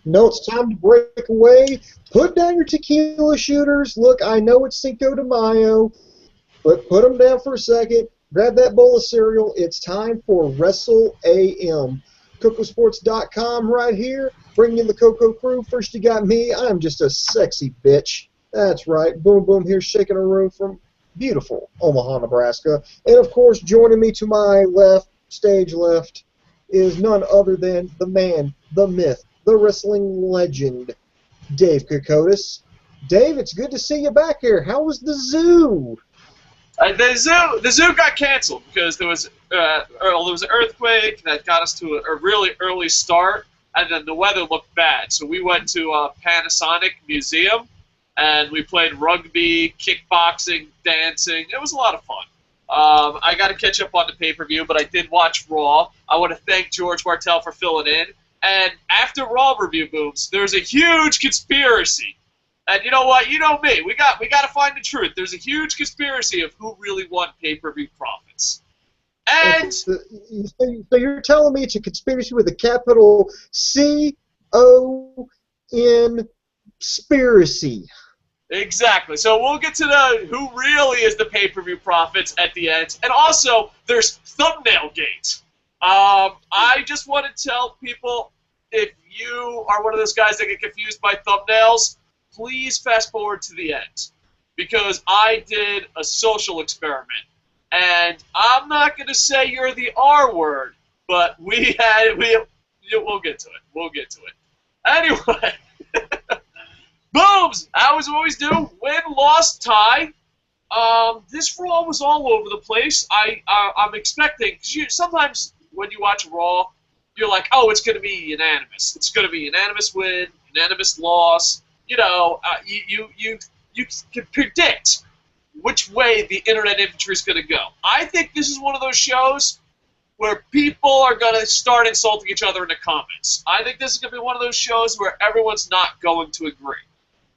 No, it's time to break away. Put down your tequila shooters. Look, I know it's Cinco de Mayo, but put them down for a second. Grab that bowl of cereal. It's time for Wrestle AM. Kocosports.com right here. Bringing in the Coco crew. First you got me. I'm just a sexy bitch. That's right. Boom Boom here shaking a room from beautiful Omaha, Nebraska. And, of course, joining me to my left, stage left, is none other than the man, the myth, the wrestling legend, Dave Kokotis. Dave, it's good to see you back here. How was the zoo? The zoo got canceled because there was an earthquake that got us to a really early start, and then the weather looked bad. So we went to Panasonic Museum, and we played rugby, kickboxing, dancing. It was a lot of fun. I got to catch up on the pay-per-view, but I did watch Raw. I want to thank George Martel for filling in. And after Raw review booms, there's a huge conspiracy. And you know what? You know me. We got to find the truth. There's a huge conspiracy of who really won pay-per-view profits. And so you're telling me it's a conspiracy with a capital C-O-N-spiracy. Exactly. So we'll get to the who really is the pay-per-view profits at the end. And also, there's thumbnail gate. I just want to tell people, if you are one of those guys that get confused by thumbnails, please fast forward to the end, because I did a social experiment, and I'm not going to say you're the R word, but we'll get to it. We'll get to it. Anyway, booms! As we always do, win, loss, tie. This Raw was all over the place. I'm expecting, because sometimes when you watch Raw, you're like, oh, it's going to be unanimous. It's going to be unanimous win, unanimous loss. You know, you can predict which way the internet infantry is going to go. I think this is one of those shows where people are going to start insulting each other in the comments. I think this is going to be one of those shows where everyone's not going to agree.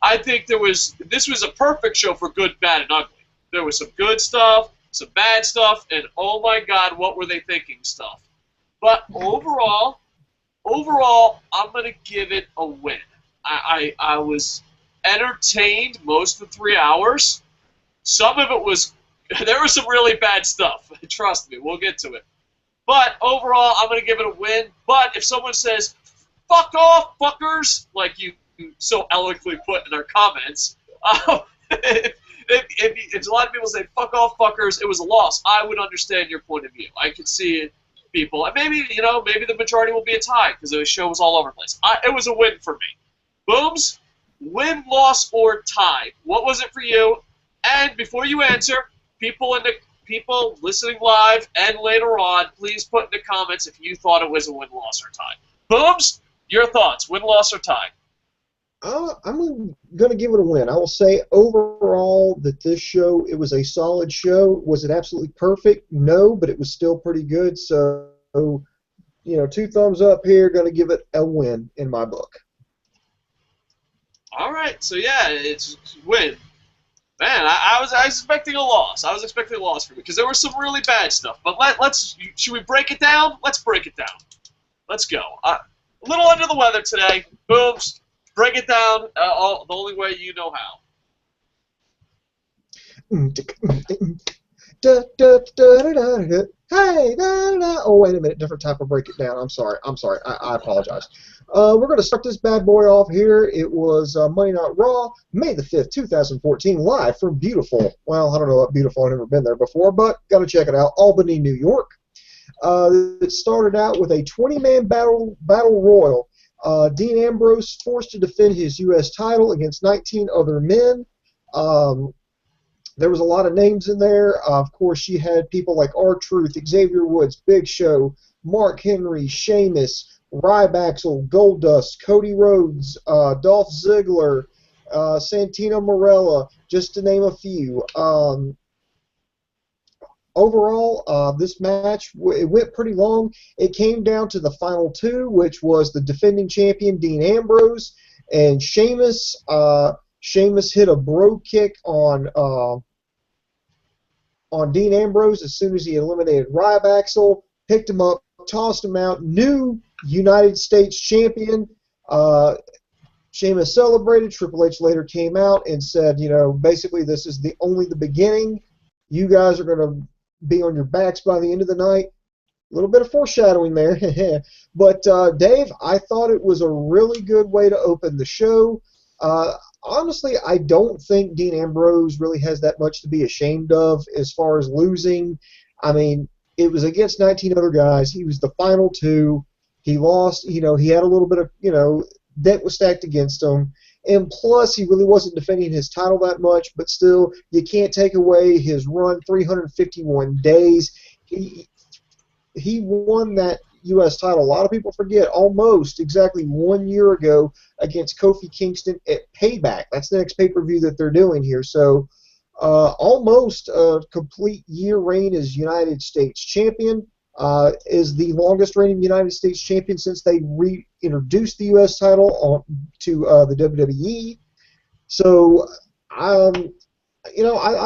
I think this was a perfect show for good, bad, and ugly. There was some good stuff, some bad stuff, and oh my God, what were they thinking stuff. But overall, I'm going to give it a win. I was entertained most of the 3 hours. Some of it was, there was some really bad stuff. Trust me, we'll get to it. But overall, I'm going to give it a win. But if someone says, fuck off, fuckers, like you so eloquently put in our comments, if a lot of people say, fuck off, fuckers, it was a loss, I would understand your point of view. I could see it, people. And maybe the majority will be a tie because the show was all over the place. It was a win for me. Booms, win, loss, or tie. What was it for you? And before you answer, people listening live and later on, please put in the comments if you thought it was a win, loss, or tie. Booms, your thoughts, win, loss, or tie? I'm going to give it a win. I will say overall that this show, it was a solid show. Was it absolutely perfect? No, but it was still pretty good. So, 2 thumbs up here. Going to give it a win in my book. All right, so yeah, it's win. Man, I was expecting a loss. I was expecting a loss for me because there was some really bad stuff. But should we break it down? Let's break it down. Let's go. A little under the weather today. Booms. Break it down the only way you know how. Hey, oh, wait a minute, different type of break it down. I'm sorry. I apologize. We're going to start this bad boy off here. It was Monday Night Raw, May the 5th, 2014, live from beautiful, well, I don't know what beautiful, I've never been there before, but got to check it out, Albany, New York. It started out with a 20-man battle royal. Dean Ambrose forced to defend his U.S. title against 19 other men. There was a lot of names in there. Of course, you had people like R-Truth, Xavier Woods, Big Show, Mark Henry, Sheamus, Ryback, Goldust, Cody Rhodes, Dolph Ziggler, Santino Marella, just to name a few. Overall, this match, it went pretty long. It came down to the final two, which was the defending champion, Dean Ambrose, and Sheamus. Sheamus hit a bro kick on Dean Ambrose as soon as he eliminated Ryback, picked him up, tossed him out, new United States champion. Sheamus celebrated. Triple H later came out and said, basically this is only the beginning. You guys are going to be on your backs by the end of the night. A little bit of foreshadowing there. But, Dave, I thought it was a really good way to open the show. Honestly, I don't think Dean Ambrose really has that much to be ashamed of as far as losing. I mean, it was against 19 other guys. He was the final two. He lost. He had a little bit of, deck was stacked against him. And plus, he really wasn't defending his title that much, but still, you can't take away his run, 351 days. He won that U.S. title. A lot of people forget almost exactly 1 year ago against Kofi Kingston at Payback. That's the next pay-per-view that they're doing here. So almost a complete year reign as United States champion. Is the longest reigning United States champion since they reintroduced the U.S. title to the WWE. So, I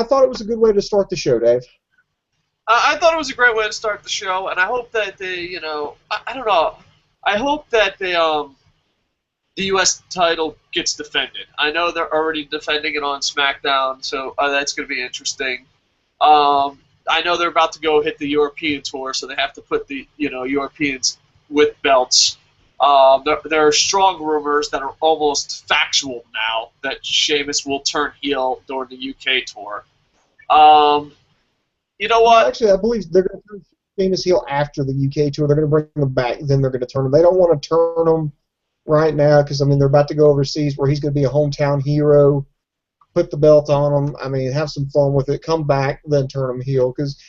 thought it was a good way to start the show, Dave. I thought it was a great way to start the show, and I hope that they, I don't know, I hope that they, the U.S. title gets defended. I know they're already defending it on SmackDown, so that's going to be interesting. I know they're about to go hit the European tour, so they have to put the, Europeans with belts. There are strong rumors that are almost factual now that Sheamus will turn heel during the UK tour. You know what? Actually, I believe they're going to turn Sheamus heel after the UK tour. They're going to bring him back, then they're going to turn him. They don't want to turn him right now because, they're about to go overseas where he's going to be a hometown hero, put the belt on him, have some fun with it, come back, then turn him heel. Because,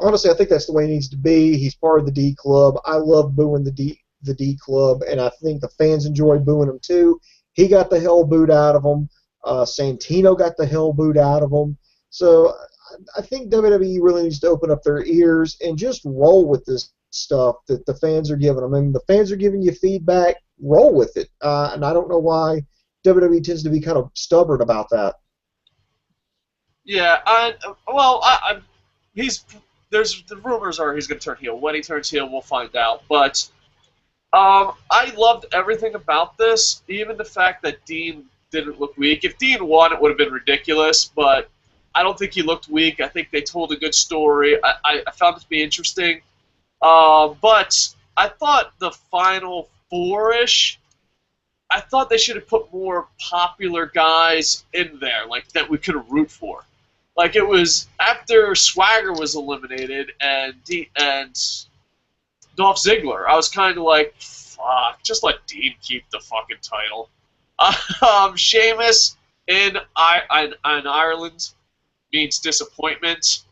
honestly, I think that's the way he needs to be. He's part of the D Club. I love booing the D Club, and I think the fans enjoy booing him too. He got the hell booed out of him. Santino got the hell booed out of him. So I think WWE really needs to open up their ears and just roll with this stuff that the fans are giving them. The fans are giving you feedback. Roll with it. And I don't know why WWE tends to be kind of stubborn about that. Yeah, the rumors are he's going to turn heel. When he turns heel, we'll find out. But I loved everything about this, even the fact that Dean didn't look weak. If Dean won, it would have been ridiculous, but I don't think he looked weak. I think they told a good story. I found it to be interesting. But I thought the final four-ish, I thought they should have put more popular guys in there, that we could have root for. It was after Swagger was eliminated and Dolph Ziggler, I was kind of like, fuck, just let Dean keep the fucking title. Sheamus in Ireland means disappointment.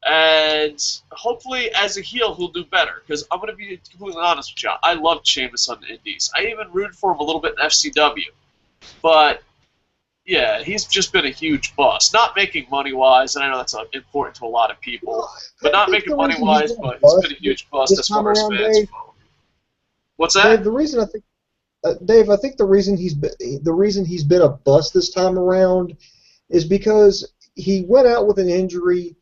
And hopefully, as a heel, he'll do better. Because I'm going to be completely honest with you. I loved Sheamus on the Indies. I even rooted for him a little bit in FCW. But, yeah, he's just been a huge bust. Not making money-wise, and I know that's important to a lot of people. But not making money-wise, but he's been a huge bust as far as fans go. What's that? Dave, I think the reason he's been a bust this time around is because he went out with an injury.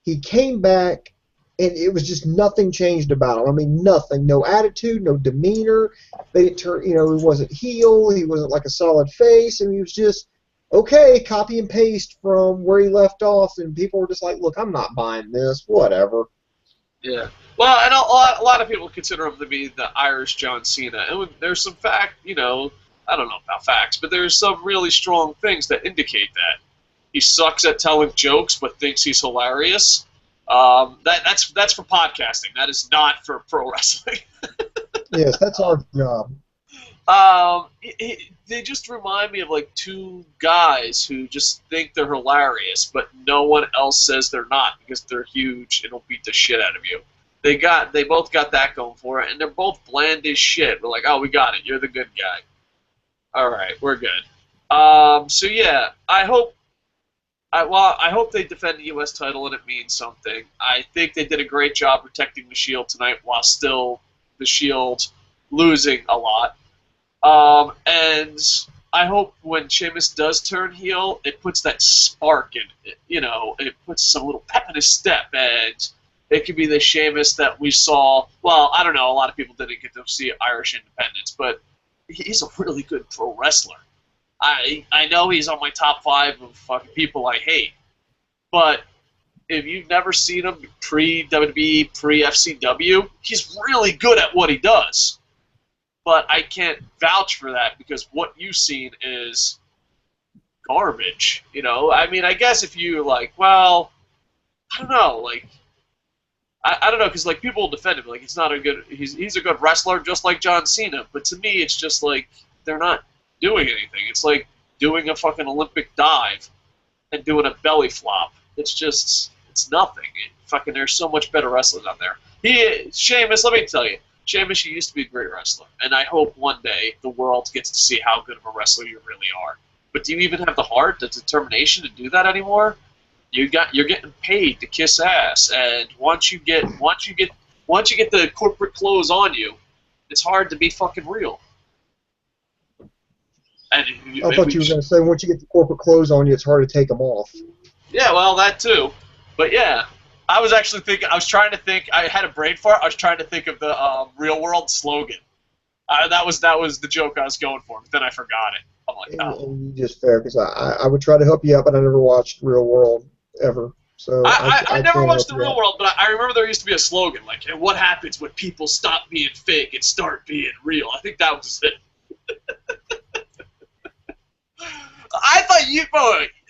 He came back, and it was just nothing changed about him. Nothing. No attitude, no demeanor. They didn't turn, he wasn't heel. He wasn't like a solid face. And he was just, okay, copy and paste from where he left off. And people were just like, look, I'm not buying this. Whatever. Yeah. Well, and a lot of people consider him to be the Irish John Cena. And there's some I don't know about facts, but there's some really strong things that indicate that. He sucks at telling jokes, but thinks he's hilarious. That's for podcasting. That is not for pro wrestling. Yes, that's our job. They just remind me of two guys who just think they're hilarious, but no one else says they're not because they're huge and will beat the shit out of you. They both got that going for it, and they're both bland as shit. We're like, oh, we got it. You're the good guy. All right, we're good. So yeah, I hope they defend the U.S. title and it means something. I think they did a great job protecting the Shield tonight while still the Shield losing a lot. And I hope when Sheamus does turn heel, it puts that spark in it. It puts some little pep in his step, and it could be the Sheamus that we saw. Well, I don't know. A lot of people didn't get to see Irish Independence, but he's a really good pro wrestler. I know he's on my top 5 of fucking people I hate, but if you've never seen him pre-WWE, pre-FCW, he's really good at what he does. But I can't vouch for that because what you've seen is garbage. You know, I mean, I guess if you like, well, I don't know, like, I don't know, because like people will defend him, like he's not a good, he's a good wrestler just like John Cena. But to me, it's just like they're not doing anything. It's like doing a fucking Olympic dive and doing a belly flop. It's nothing. There's so much better wrestlers out there. Sheamus, let me tell you, Sheamus, you used to be a great wrestler, and I hope one day the world gets to see how good of a wrestler you really are. But do you even have the heart, the determination to do that anymore? You're getting paid to kiss ass, and once you get the corporate clothes on you, it's hard to be fucking real. And I thought you were going to say once you get the corporate clothes on you, it's hard to take them off. Yeah, well, that too. But yeah, I was trying to think, I had a brain fart, I was trying to think of the Real World slogan. That was the joke I was going for, but then I forgot it. I'm like, oh. And just fair, because I would try to help you out, but I never watched Real World ever. So I never watched The Real World, but I remember there used to be a slogan, like, and what happens when people stop being fake and start being real? I think that was it. I thought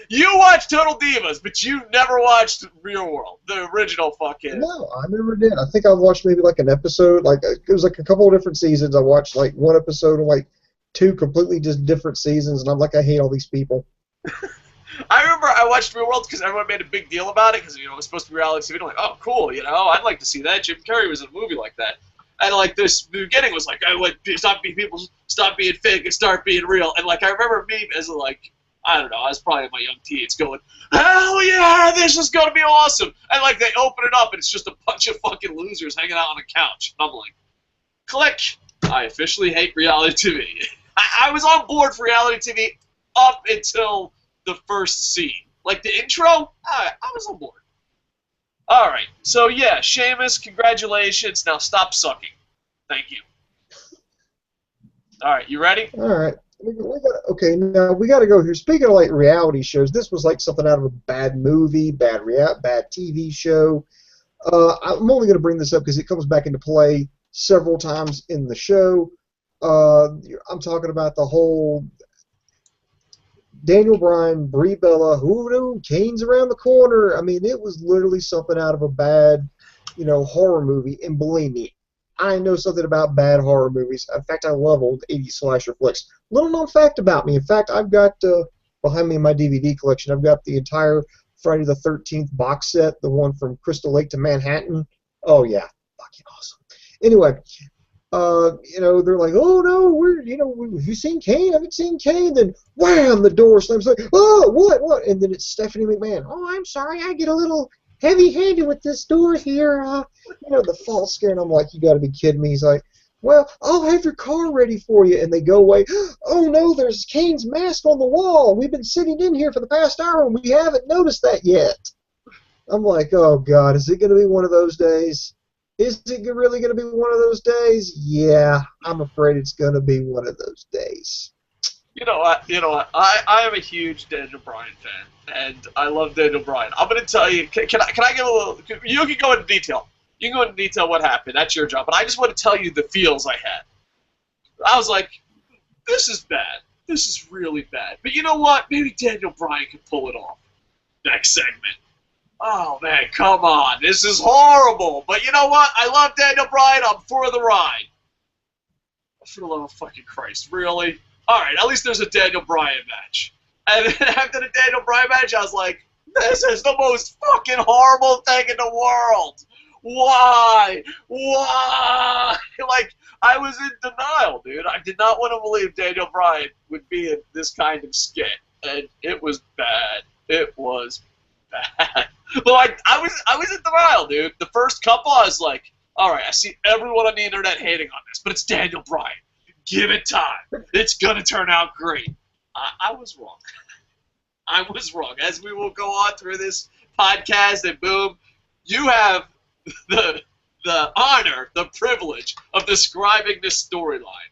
you watched Total Divas, but you never watched Real World, the original fucking. No, I never did. I think I watched maybe like an episode. Like it was like a couple of different seasons. I watched like one episode of like 2 completely just different seasons, and I'm like, I hate all these people. I remember I watched Real World because everyone made a big deal about it because it was supposed to be reality TV. I'm like, oh, cool, I'd like to see that. Jim Carrey was in a movie like that. And like the beginning was like, people stop being fake and start being real. And like I remember me as like, I don't know, I was probably in my young teens going, hell yeah, this is gonna be awesome. And like they open it up and it's just a bunch of fucking losers hanging out on a couch. And I'm like, click. I officially hate reality TV. I was on board for reality TV up until the first scene. Like the intro, I was on board. All right, so yeah, Sheamus, congratulations. Now stop sucking. Thank you. All right, you ready? All right. Okay, now we got to go here. Speaking of like reality shows, this was like something out of a bad movie, bad TV show. I'm only going to bring this up because it comes back into play several times in the show. I'm talking about the whole Daniel Bryan, Brie Bella, hoodoo, Kane's around the corner. I mean, it was literally something out of a bad, horror movie. And believe me, I know something about bad horror movies. In fact, I love old 80s slasher flicks. Little known fact about me. In fact, I've got behind me in my DVD collection, I've got the entire Friday the 13th box set, the one from Crystal Lake to Manhattan. Oh yeah, fucking awesome. Anyway, they're like, oh no, have you seen Kane? I haven't seen Kane. Then wham, the door slams. Like, oh, what? And then it's Stephanie McMahon. Oh, I'm sorry, I get a little heavy-handed with this door here. The false scare. And I'm like, you got to be kidding me. He's like, well, I'll have your car ready for you. And they go away. Oh no, there's Kane's mask on the wall. We've been sitting in here for the past hour and we haven't noticed that yet. I'm like, oh God, is it going to be one of those days? Is it really going to be one of those days? Yeah, I'm afraid it's going to be one of those days. You know what? I am a huge Daniel Bryan fan, and I love Daniel Bryan. I'm going to tell you. Can I give a little? You can go into detail. You can go into detail what happened. That's your job. But I just want to tell you the feels I had. I was like, this is bad. This is really bad. But you know what? Maybe Daniel Bryan can pull it off. Next segment. Oh, man, come on. This is horrible. But you know what? I love Daniel Bryan. I'm for the ride. For the love of fucking Christ. Really? All right, at least there's a Daniel Bryan match. And then after the Daniel Bryan match, I was like, this is the most fucking horrible thing in the world. Why? Like, I was in denial, dude. I did not want to believe Daniel Bryan would be in this kind of skit. And it was bad. It was bad. But I was in denial, dude. The first couple, I was like, all right, I see everyone on the internet hating on this, but it's Daniel Bryan. Give it time. It's going to turn out great. I was wrong. I was wrong. As we will go on through this podcast, and boom, you have the honor, the privilege of describing this storyline.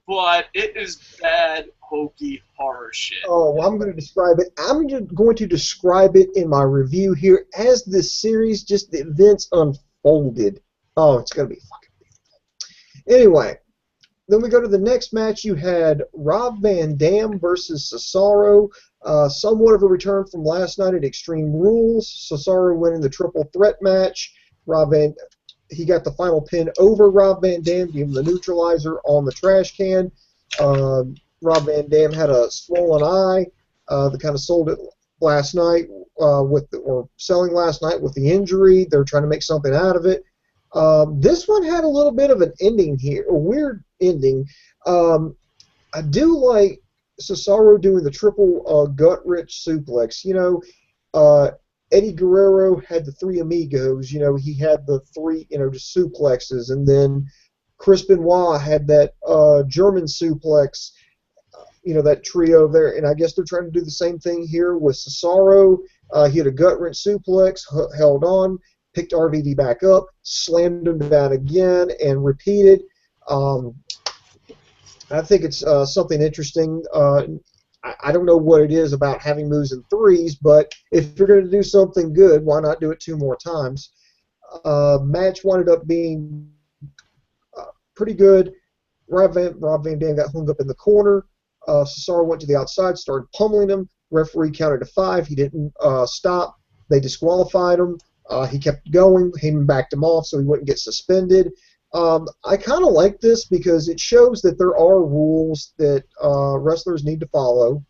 but it is bad, hokey horror shit. Oh, well, I'm going to describe it. I'm just going to describe it in my review here as this series, just the events unfolded. Oh, it's going to be fucking beautiful. Anyway, then we go to the next match. You had Rob Van Dam versus Cesaro. Somewhat of a return from last night at Extreme Rules. Cesaro winning the triple threat match. He got the final pin over Rob Van Dam, gave him the neutralizer on the trash can. Rob Van Dam had a swollen eye that kind of sold it last night selling last night with the injury. They're trying to make something out of it. This one had a little bit of an ending here, a weird ending. I do like Cesaro doing the triple gut-wrench suplex. You know, Eddie Guerrero had the three amigos. You know, he had the three, just suplexes. And then Chris Benoit had that German suplex, that trio there. And I guess they're trying to do the same thing here with Cesaro. He had a gut-wrench suplex, held on, picked RVD back up, slammed him down again, and repeated. I think it's something interesting. I don't know what it is about having moves in threes, but if you're going to do something good, why not do it 2 more times? Match wound up being pretty good. Rob Van Dam got hung up in the corner. Cesaro went to the outside, started pummeling him. Referee counted to 5. He didn't stop. They disqualified him. He kept going. Heyman backed him off so he wouldn't get suspended. I kind of like this because it shows that there are rules that wrestlers need to follow,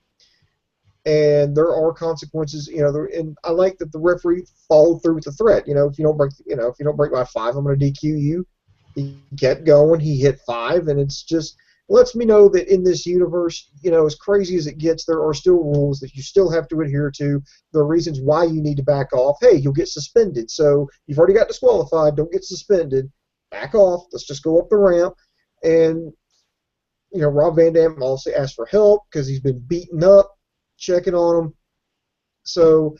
and there are consequences. And I like that the referee followed through with the threat. If you don't break by 5, I'm going to DQ you. He kept going. He hit 5, and it's just lets me know that in this universe, as crazy as it gets, there are still rules that you still have to adhere to. There are reasons why you need to back off. Hey, you'll get suspended. So you've already got disqualified. Don't get suspended. Back off. Let's just go up the ramp. And, Rob Van Dam also asked for help because he's been beaten up, checking on him. So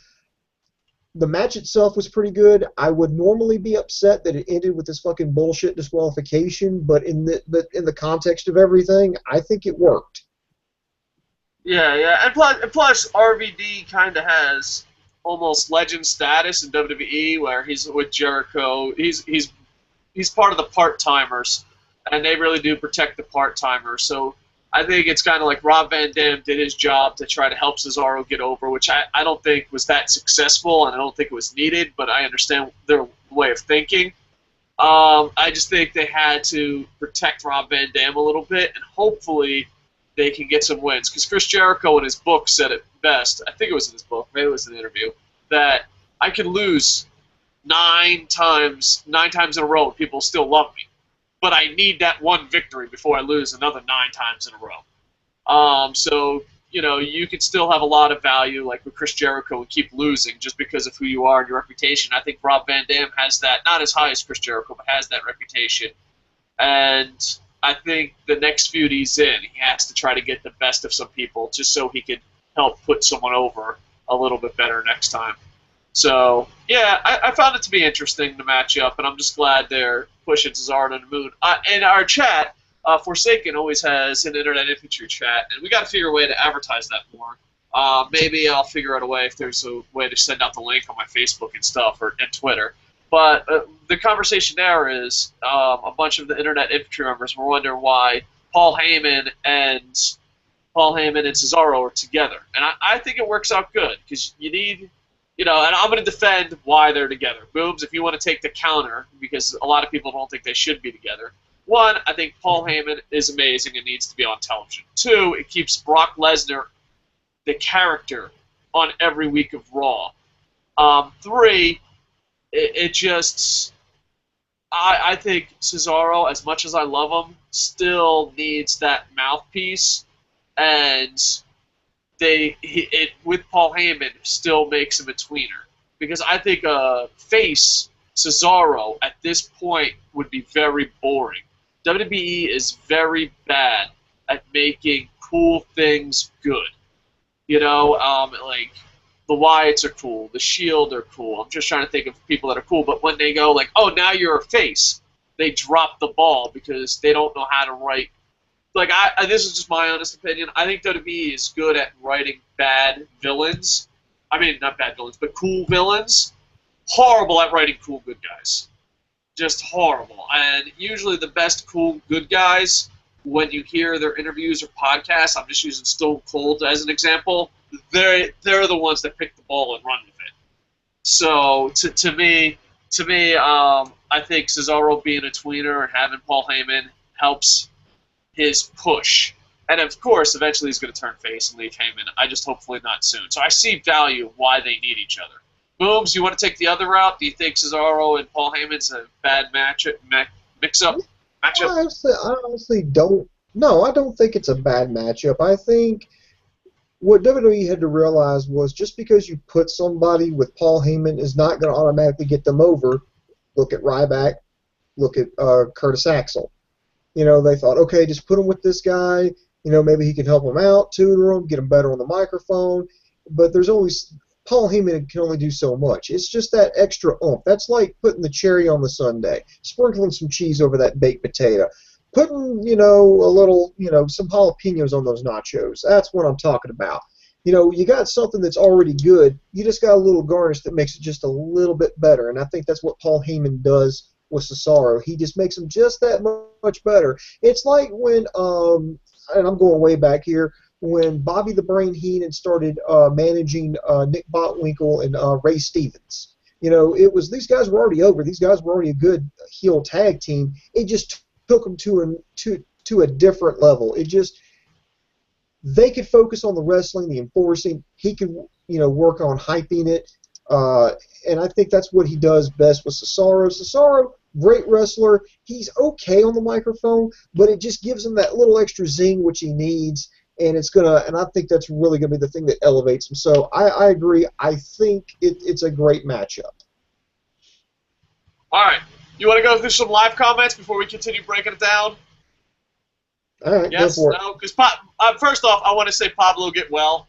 the match itself was pretty good. I would normally be upset that it ended with this fucking bullshit disqualification, but in the context of everything, I think it worked. Yeah, and plus RVD kind of has almost legend status in WWE, where he's with Jericho. He's part of the part-timers, and they really do protect the part-timers. So I think it's kind of like Rob Van Dam did his job to try to help Cesaro get over, which I don't think was that successful, and I don't think it was needed, but I understand their way of thinking. I just think they had to protect Rob Van Dam a little bit, and hopefully they can get some wins. Because Chris Jericho in his book said it best, I think it was in his book, maybe it was in an interview, that I can lose 9 times in a row and people still love me. But I need that one victory before I lose another 9 times in a row. So, you can still have a lot of value, like with Chris Jericho, and keep losing just because of who you are and your reputation. I think Rob Van Dam has that, not as high as Chris Jericho, but has that reputation. And I think the next feud he's in, he has to try to get the best of some people just so he could help put someone over a little bit better next time. So, yeah, I found it to be interesting, the matchup, and I'm just glad they're pushing Cesaro to the moon. In our chat, Forsaken always has an Internet Infantry chat, and we got to figure a way to advertise that more. Maybe I'll figure out a way if there's a way to send out the link on my Facebook and stuff, and Twitter. But the conversation there is a bunch of the Internet Infantry members were wondering why Paul Heyman and Cesaro are together. And I think it works out good, because you need... and I'm going to defend why they're together. Booms, if you want to take the counter, because a lot of people don't think they should be together. 1, I think Paul Heyman is amazing and needs to be on television. 2, it keeps Brock Lesnar, the character, on every week of Raw. 3, it just... I think Cesaro, as much as I love him, still needs that mouthpiece, and... with Paul Heyman still makes him a tweener, because I think face Cesaro at this point would be very boring. WWE is very bad at making cool things good. Like the Wyatts are cool, the Shield are cool. I'm just trying to think of people that are cool, but when they go like, oh, now you're a face, they drop the ball because they don't know how to write like, this is just my honest opinion. I think WWE is good at writing bad villains. I mean, not bad villains, but cool villains. Horrible at writing cool good guys. Just horrible. And usually the best cool good guys, when you hear their interviews or podcasts, I'm just using Stone Cold as an example, they're the ones that pick the ball and run with it. So to me, I think Cesaro being a tweener and having Paul Heyman helps his push. And of course, eventually he's going to turn face and leave Heyman. I just hopefully not soon. So I see value why they need each other. Booms, you want to take the other route? Do you think Cesaro and Paul Heyman's a bad mix-up? I honestly don't. No, I don't think it's a bad matchup. I think what WWE had to realize was just because you put somebody with Paul Heyman is not going to automatically get them over. Look at Ryback. Look at Curtis Axel. They thought, okay, just put him with this guy. Maybe he can help him out, tutor him, get him better on the microphone. But there's always Paul Heyman can only do so much. It's just that extra oomph. That's like putting the cherry on the sundae, sprinkling some cheese over that baked potato, putting, a little, some jalapenos on those nachos. That's what I'm talking about. You got something that's already good. You just got a little garnish that makes it just a little bit better. And I think that's what Paul Heyman does with Cesaro. He just makes him just that much better. It's like when, and I'm going way back here, when Bobby the Brain Heenan started managing Nick Botwinkle and Ray Stevens. It was these guys were already over. These guys were already a good heel tag team. It just took them to a different level. They could focus on the wrestling, the enforcing. He could work on hyping it, and I think that's what he does best with Cesaro. Cesaro, great wrestler. He's okay on the microphone, but it just gives him that little extra zing which he needs. And I think that's really gonna be the thing that elevates him. So I agree. I think it's a great matchup. All right, you want to go through some live comments before we continue breaking it down? All right, yes, go for it. No, because first off, I want to say Pablo get well.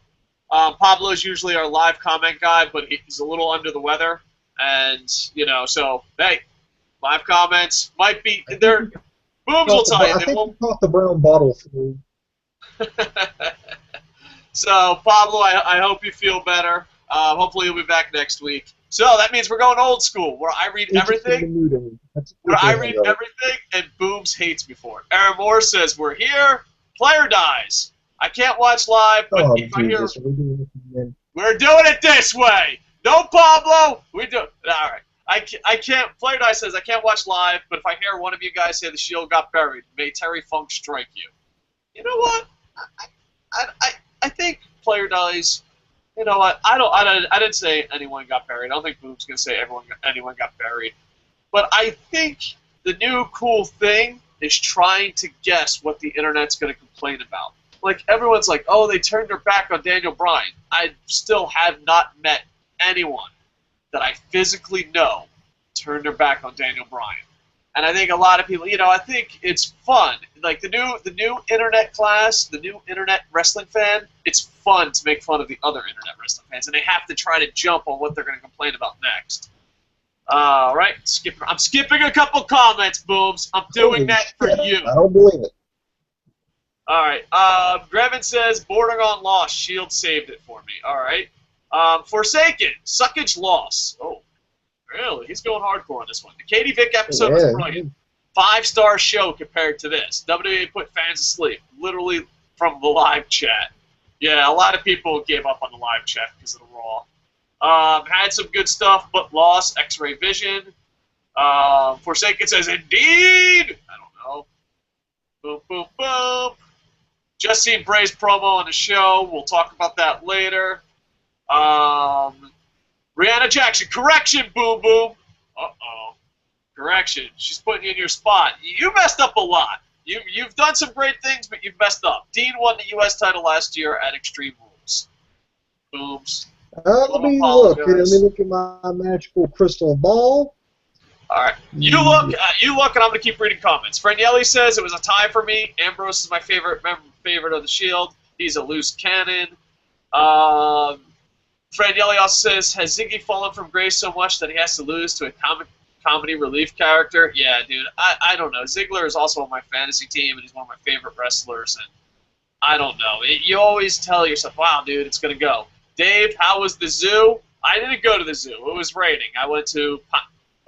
Pablo is usually our live comment guy, but he's a little under the weather, and so hey, live comments might be there. Booms will tell you. I think he caught the brown bottle flu. So, Pablo, I hope you feel better. Hopefully you'll be back next week. So that means we're going old school, where I read everything. And Booms hates me for it. Aaron Moore says, we're here, player dies. I can't watch live, but if I hear... We're doing it this way. No, Pablo. We do it. All right. I can't... Player dies says, I can't watch live, but if I hear one of you guys say the Shield got buried, may Terry Funk strike you. You know what? I think player dies. You know what? I didn't say anyone got buried. I don't think Boom's gonna say anyone got buried. But I think the new cool thing is trying to guess what the internet's gonna complain about. Like everyone's like, oh, they turned their back on Daniel Bryan. I still have not met anyone that I physically know turned their back on Daniel Bryan. And I think a lot of people, I think it's fun. Like the new internet class, the new internet wrestling fan, it's fun to make fun of the other internet wrestling fans, and they have to try to jump on what they're going to complain about next. All right, I'm skipping a couple comments, Booms. I'm doing that for you. I don't believe it. All right, Grevin says, bordering on loss, Shield saved it for me. All right. Forsaken, suckage loss. Oh. Really? He's going hardcore on this one. The Katie Vick episode was brilliant. 5-star show compared to this. WWE put fans to sleep, literally from the live chat. Yeah, a lot of people gave up on the live chat because of the Raw. Had some good stuff, but lost. X-Ray Vision. Forsaken says, indeed! I don't know. Boom, boom, boom. Just seen Bray's promo on the show. We'll talk about that later. Brianna Jackson, correction, Boom Boom. Uh-oh. Correction. She's putting you in your spot. You messed up a lot. You've done some great things, but you've messed up. Dean won the U.S. title last year at Extreme Rules. Booms. Let me look at my magical crystal ball. All right. You look, and I'm going to keep reading comments. Franielli says, it was a tie for me. Ambrose is my favorite of the Shield. He's a loose cannon. Fred Yelly also says, has Ziggy fallen from grace so much that he has to lose to a comedy relief character, yeah, dude, I don't know. Ziggler is also on my fantasy team, and he's one of my favorite wrestlers, and I don't know. You always tell yourself, wow, dude, it's going to go. Dave, how was the zoo? I didn't go to the zoo. It was raining. I went to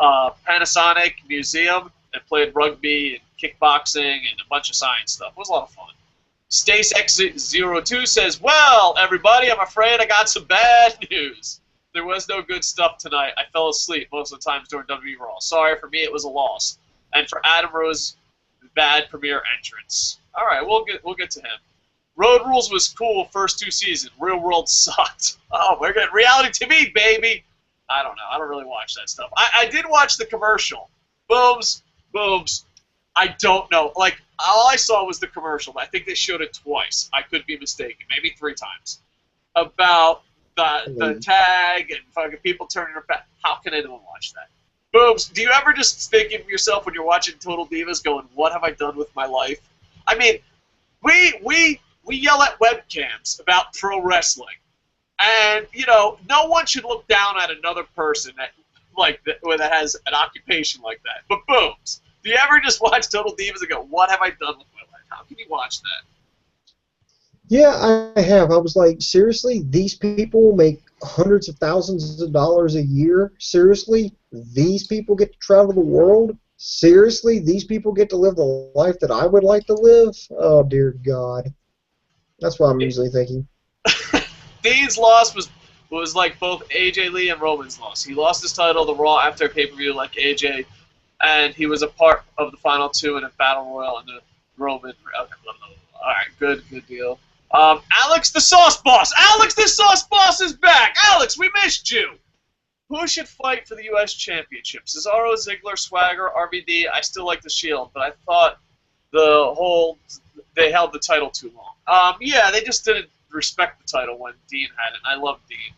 Panasonic Museum and played rugby and kickboxing and a bunch of science stuff. It was a lot of fun. StaceX02 says, well, everybody, I'm afraid I got some bad news. There was no good stuff tonight. I fell asleep most of the times during WWE Raw. Sorry, for me it was a loss. And for Adam Rose, bad premiere entrance. All right, we'll get to him. Road Rules was cool first 2 seasons. Real World sucked. Oh, we're getting reality TV, baby. I don't know. I don't really watch that stuff. I did watch the commercial. Booms. I don't know. Like, all I saw was the commercial. I think they showed it twice. I could be mistaken. Maybe 3 times. About the tag and fucking people turning their back. How can anyone watch that? Booms, do you ever just think of yourself when you're watching Total Divas going, what have I done with my life? I mean, we yell at webcams about pro wrestling. And, you know, no one should look down at another person that has an occupation like that. But Booms, do you ever just watch Total Divas and go, what have I done with my life? How can you watch that? Yeah, I have. I was like, seriously, these people make hundreds of thousands of dollars a year? Seriously, these people get to travel the world? Seriously, these people get to live the life that I would like to live? Oh, dear God. That's what I'm usually thinking. Dean's loss was like both AJ Lee and Roman's loss. He lost his title the Raw after pay-per-view like AJ, and he was a part of the final 2 in a Battle Royal and the Roman. All right, good deal. Alex the Sauce Boss! Alex the Sauce Boss is back! Alex, we missed you! Who should fight for the U.S. Championship? Cesaro, Ziggler, Swagger, RVD. I still like the Shield, but I thought they held the title too long. Yeah, they just didn't respect the title when Dean had it. I love Dean.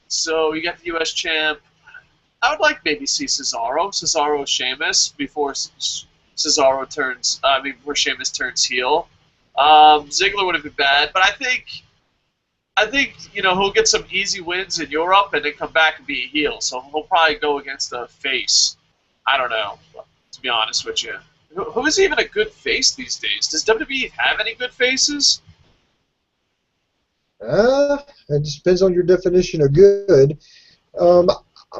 So you got the U.S. champ. I would like maybe see Cesaro, Sheamus before before Sheamus turns heel. Ziggler wouldn't be bad, but I think he'll get some easy wins in Europe and then come back and be a heel. So he'll probably go against a face. I don't know, to be honest with you. Who is even a good face these days? Does WWE have any good faces? It just depends on your definition of good.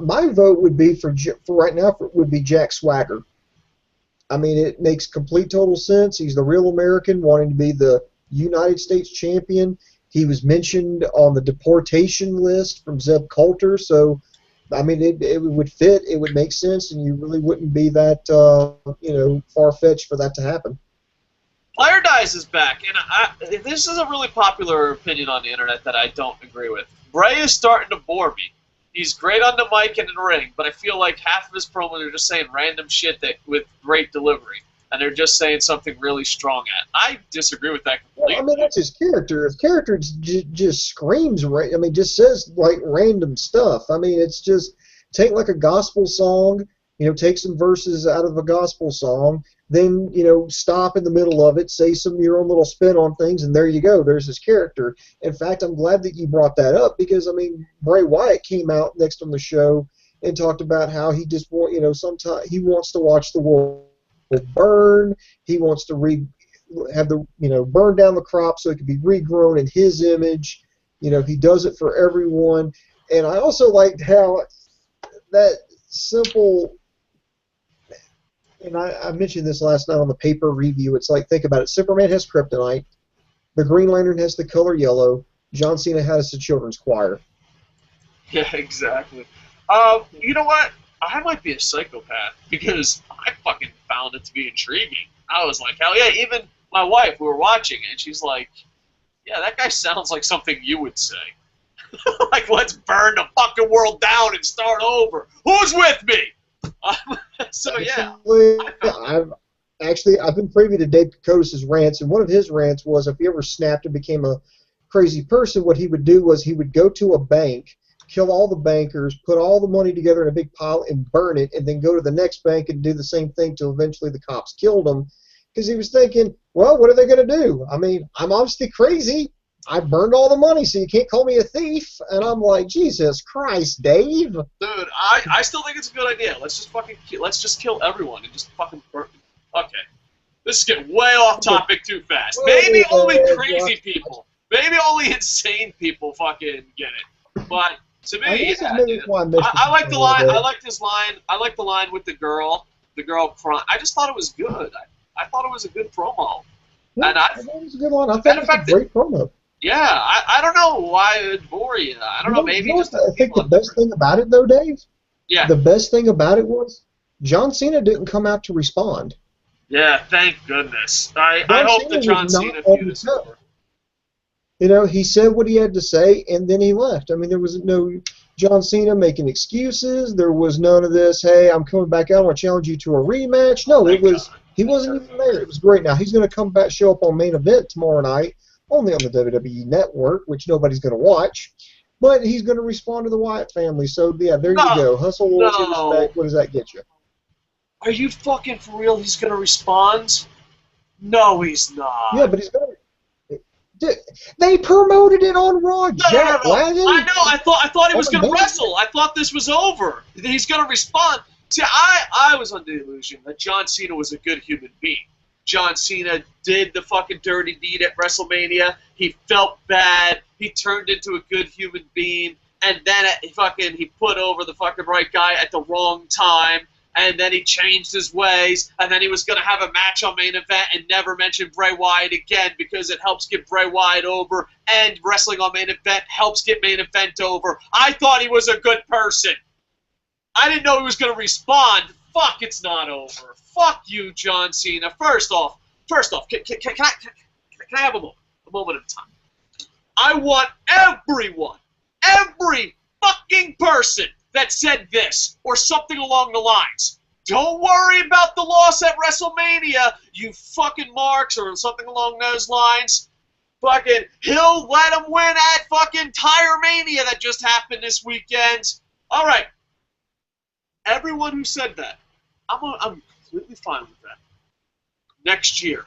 My vote would be for right now would be Jack Swagger. I mean, it makes complete total sense. He's the real American wanting to be the United States champion. He was mentioned on the deportation list from Zeb Coulter, so I mean, it would fit. It would make sense, and you really wouldn't be that far-fetched for that to happen. Fire Dies is back, and this is a really popular opinion on the internet that I don't agree with. Bray is starting to bore me. He's great on the mic and in the ring, but I feel like half of his promos are just saying random shit with great delivery, and they're just saying something really strong at. I disagree with that completely. Well, I mean, that's his character. His character just screams, I mean, just says, like, random stuff. I mean, it's just take, like, a gospel song, take some verses out of a gospel song, then, stop in the middle of it, say your own little spin on things, and there you go. There's his character. In fact, I'm glad that you brought that up because, I mean, Bray Wyatt came out next on the show and talked about how he just sometimes he wants to watch the world burn. He wants to burn down the crop so it can be regrown in his image. He does it for everyone. And I also liked how that simple. And I mentioned this last night on the paper review. It's like, think about it. Superman has kryptonite. The Green Lantern has the color yellow. John Cena has the children's choir. Yeah, exactly. You know what? I might be a psychopath because I fucking found it to be intriguing. I was like, hell yeah. Even my wife, we were watching it, and she's like, yeah, that guy sounds like something you would say. Like, let's burn the fucking world down and start over. Who's with me? So yeah, I've been privy to Dave Kocosports' rants, and one of his rants was if he ever snapped and became a crazy person, what he would do was he would go to a bank, kill all the bankers, put all the money together in a big pile and burn it, and then go to the next bank and do the same thing till eventually the cops killed him, because he was thinking, well, what are they going to do? I mean, I'm obviously crazy. I burned all the money, so you can't call me a thief. And I'm like, Jesus Christ, Dave. Dude, I still think it's a good idea. Let's just kill everyone and just fucking burn. Okay. This is getting way off topic too fast. Maybe only crazy people. Maybe only insane people fucking get it. But to me, I like the line. I liked his line. I like the line with the girl. The girl crying. I just thought it was good. I thought it was a good promo. Yeah, and I thought it was a good one. I thought it was a great promo. Yeah, I don't know why it would bore you. I don't know. Maybe just. I think the best thing about it, though, Dave. Yeah. The best thing about it was John Cena didn't come out to respond. Yeah, thank goodness. I hope the John Cena feud is over. You know, he said what he had to say, and then he left. I mean, there was no John Cena making excuses. There was none of this, hey, I'm coming back out, I want to challenge you to a rematch. No, he wasn't even there. It was great. Now, he's going to come back, show up on Main Event tomorrow night, only on the WWE Network, which nobody's going to watch. But he's going to respond to the Wyatt family. So, yeah, there you go. Hustle, loyalty, respect. What does that get you? Are you fucking for real? He's going to respond? No, he's not. Yeah, but he's going to. They promoted it on Raw. No. I know. I thought he was going to wrestle. I thought this was over. He's going to respond. See, I was under the illusion that John Cena was a good human being. John Cena did the fucking dirty deed at WrestleMania. He felt bad. He turned into a good human being. And then he put over the fucking right guy at the wrong time. And then he changed his ways, and then he was going to have a match on Main Event and never mention Bray Wyatt again because it helps get Bray Wyatt over, and wrestling on Main Event helps get Main Event over. I thought he was a good person. I didn't know he was going to respond. Fuck, it's not over. Fuck you, John Cena. First off, can I have a moment of time? I want every fucking person that said this, or something along the lines. Don't worry about the loss at WrestleMania, you fucking marks, or something along those lines. Fucking, he'll let him win at fucking Tyremania that just happened this weekend. Alright. Everyone who said that, I'm completely fine with that. Next year,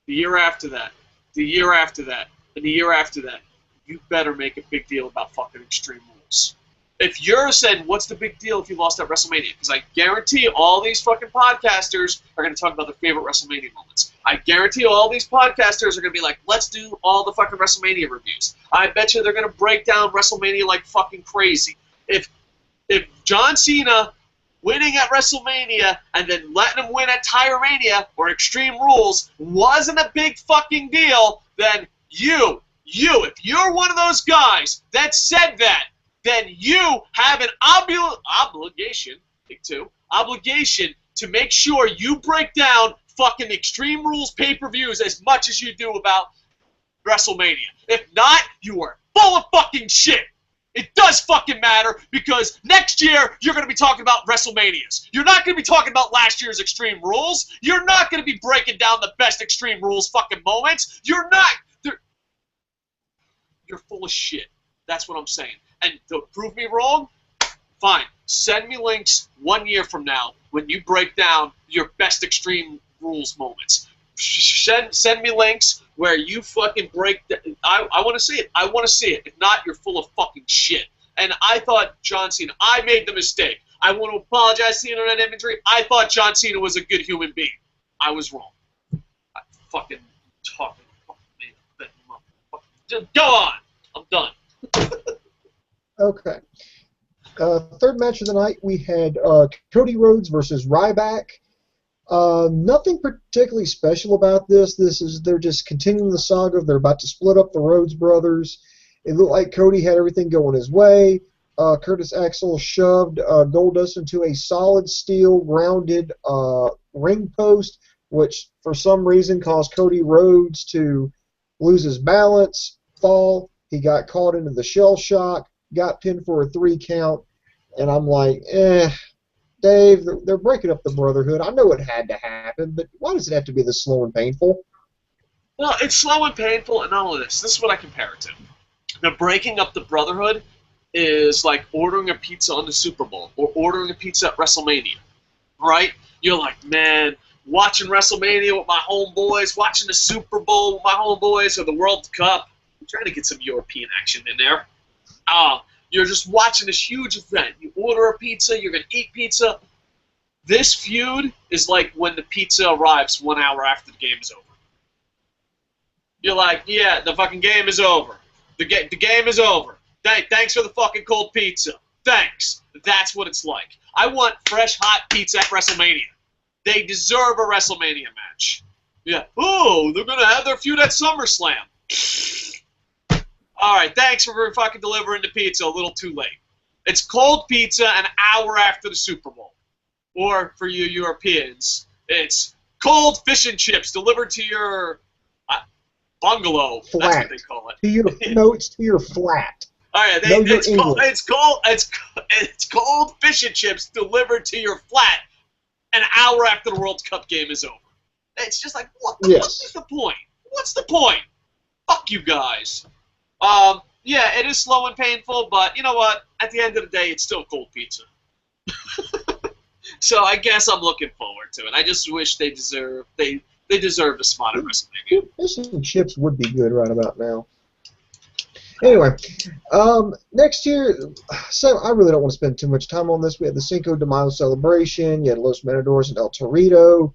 the year after that, the year after that, and the year after that, you better make a big deal about fucking Extreme Rules. If you're saying, what's the big deal if you lost at WrestleMania? Because I guarantee all these fucking podcasters are going to talk about their favorite WrestleMania moments. I guarantee all these podcasters are going to be like, let's do all the fucking WrestleMania reviews. I bet you they're going to break down WrestleMania like fucking crazy. If John Cena winning at WrestleMania and then letting him win at Tyremania or Extreme Rules wasn't a big fucking deal, then you, if you're one of those guys that said that, then you have an obligation to make sure you break down fucking Extreme Rules pay-per-views as much as you do about WrestleMania. If not, you are full of fucking shit. It does fucking matter because next year you're going to be talking about WrestleManias. You're not going to be talking about last year's Extreme Rules. You're not going to be breaking down the best Extreme Rules fucking moments. You're not. You're full of shit. That's what I'm saying. And to prove me wrong, fine. Send me links 1 year from now when you break down your best Extreme Rules moments. Send me links where you fucking break. I want to see it. I want to see it. If not, you're full of fucking shit. And I thought John Cena. I made the mistake. I want to apologize to the internet inventory. I thought John Cena was a good human being. I was wrong. I fucking talking. Just go on. I'm done. Okay. Third match of the night, we had Cody Rhodes versus Ryback. Nothing particularly special about this. They're just continuing the saga. They're about to split up the Rhodes brothers. It looked like Cody had everything going his way. Curtis Axel shoved Goldust into a solid steel grounded ring post, which for some reason caused Cody Rhodes to lose his balance, fall. He got caught into the shell shock, got pinned for a 3 count, and I'm like, Dave, they're breaking up the Brotherhood. I know it had to happen, but why does it have to be this slow and painful? Well, it's slow and painful, and all of this. This is what I compare it to. The breaking up the Brotherhood is like ordering a pizza on the Super Bowl or ordering a pizza at WrestleMania, right? You're like, man, watching WrestleMania with my homeboys, watching the Super Bowl with my homeboys, or the World Cup trying to get some European action in there. You're just watching this huge event. You order a pizza, you're going to eat pizza. This feud is like when the pizza arrives 1 hour after the game is over. You're like, yeah, the fucking game is over. The game is over. Thanks for the fucking cold pizza. Thanks. That's what it's like. I want fresh, hot pizza at WrestleMania. They deserve a WrestleMania match. Yeah. Oh, they're going to have their feud at SummerSlam. All right, thanks for fucking delivering the pizza a little too late. It's cold pizza an hour after the Super Bowl. Or, for you Europeans, it's cold fish and chips delivered to your bungalow. Flat. That's what they call it. No, it's to your flat. All right, it's cold fish and chips delivered to your flat an hour after the World Cup game is over. It's just like, what the fuck is the point? What's the point? Fuck you guys. Yeah, it is slow and painful, but you know what? At the end of the day, it's still cold pizza. So I guess I'm looking forward to it. I just wish they deserve a spot at WrestleMania. Fish and chips would be good right about now. Anyway, next year, so I really don't want to spend too much time on this. We had the Cinco de Mayo celebration. You had Los Matadors and El Torito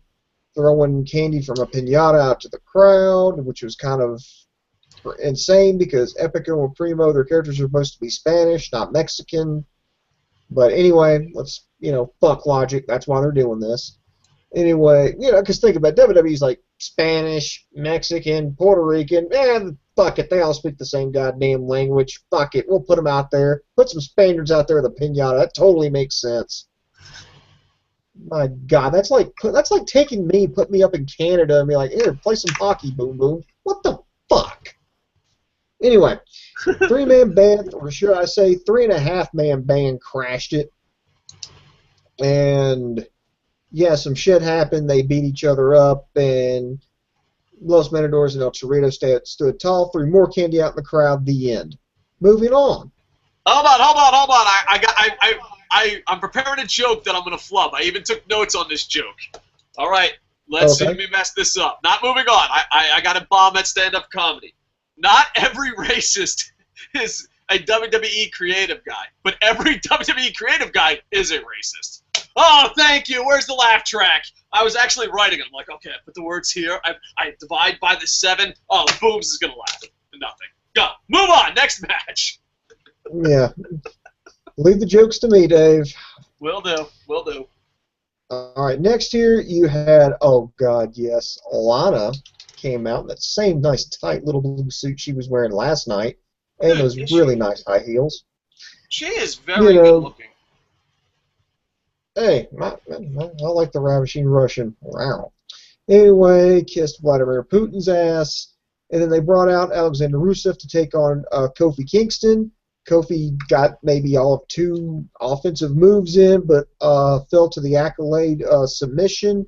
throwing candy from a piñata out to the crowd, which was kind of insane because Epico and Primo, their characters are supposed to be Spanish, not Mexican. But anyway, let's, fuck logic. That's why they're doing this. Anyway, because think about it, WWE's like Spanish, Mexican, Puerto Rican, fuck it, they all speak the same goddamn language. Fuck it, we'll put them out there. Put some Spaniards out there with a piñata. That totally makes sense. My God, that's like taking me, put me up in Canada, and be like, here, play some hockey, boom boom. What the fuck? Anyway, 3-man band, or should I say 3.5-man band crashed it. And yeah, some shit happened. They beat each other up, and Los Matadors and El Torito stood tall, threw more candy out in the crowd. The end. Moving on. Hold on. I'm preparing a joke that I'm going to flub. I even took notes on this joke. All right, let's see me mess this up. Not moving on. I got a bomb at stand-up comedy. Not every racist is a WWE creative guy, but every WWE creative guy is a racist. Oh, thank you. Where's the laugh track? I was actually writing it. I'm like, okay, I put the words here. I divide by the 7. Oh, Booms is going to laugh. Nothing. Go. Move on. Next match. Yeah. Leave the jokes to me, Dave. Will do. All right. Next year, you had, oh, God, yes, Lana came out in that same nice, tight little blue suit she was wearing last night, and those really nice high heels. She is very good looking. Hey, I like the Ravishing Russian. Wow. Anyway, kissed Vladimir Putin's ass, and then they brought out Alexander Rusev to take on Kofi Kingston. Kofi got maybe all of 2 offensive moves in, but fell to the accolade submission.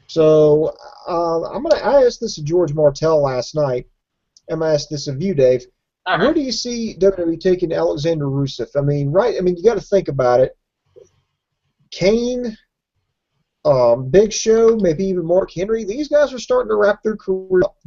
So I asked this of George Martel last night. I'm going to ask this of you, Dave. Where do you see WWE taking Alexander Rusev? I mean, you got to think about it. Kane, Big Show, maybe even Mark Henry. These guys are starting to wrap their career up.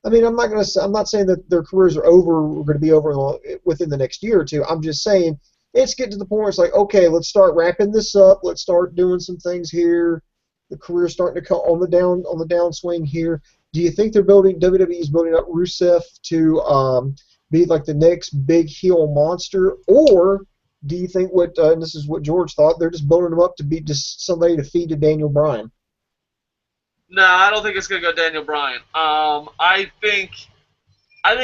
I'm not saying that their careers are going to be over within the next year or two. I'm just saying it's getting to the point where it's like, okay, let's start wrapping this up. Let's start doing some things here. The career's starting to come on the downswing here. Do you think WWE is building up Rusev to be like the next big heel monster, or do you think and this is what George thought, they're just building him up to be just somebody to feed to Daniel Bryan? No, I don't think it's going to go Daniel Bryan. I think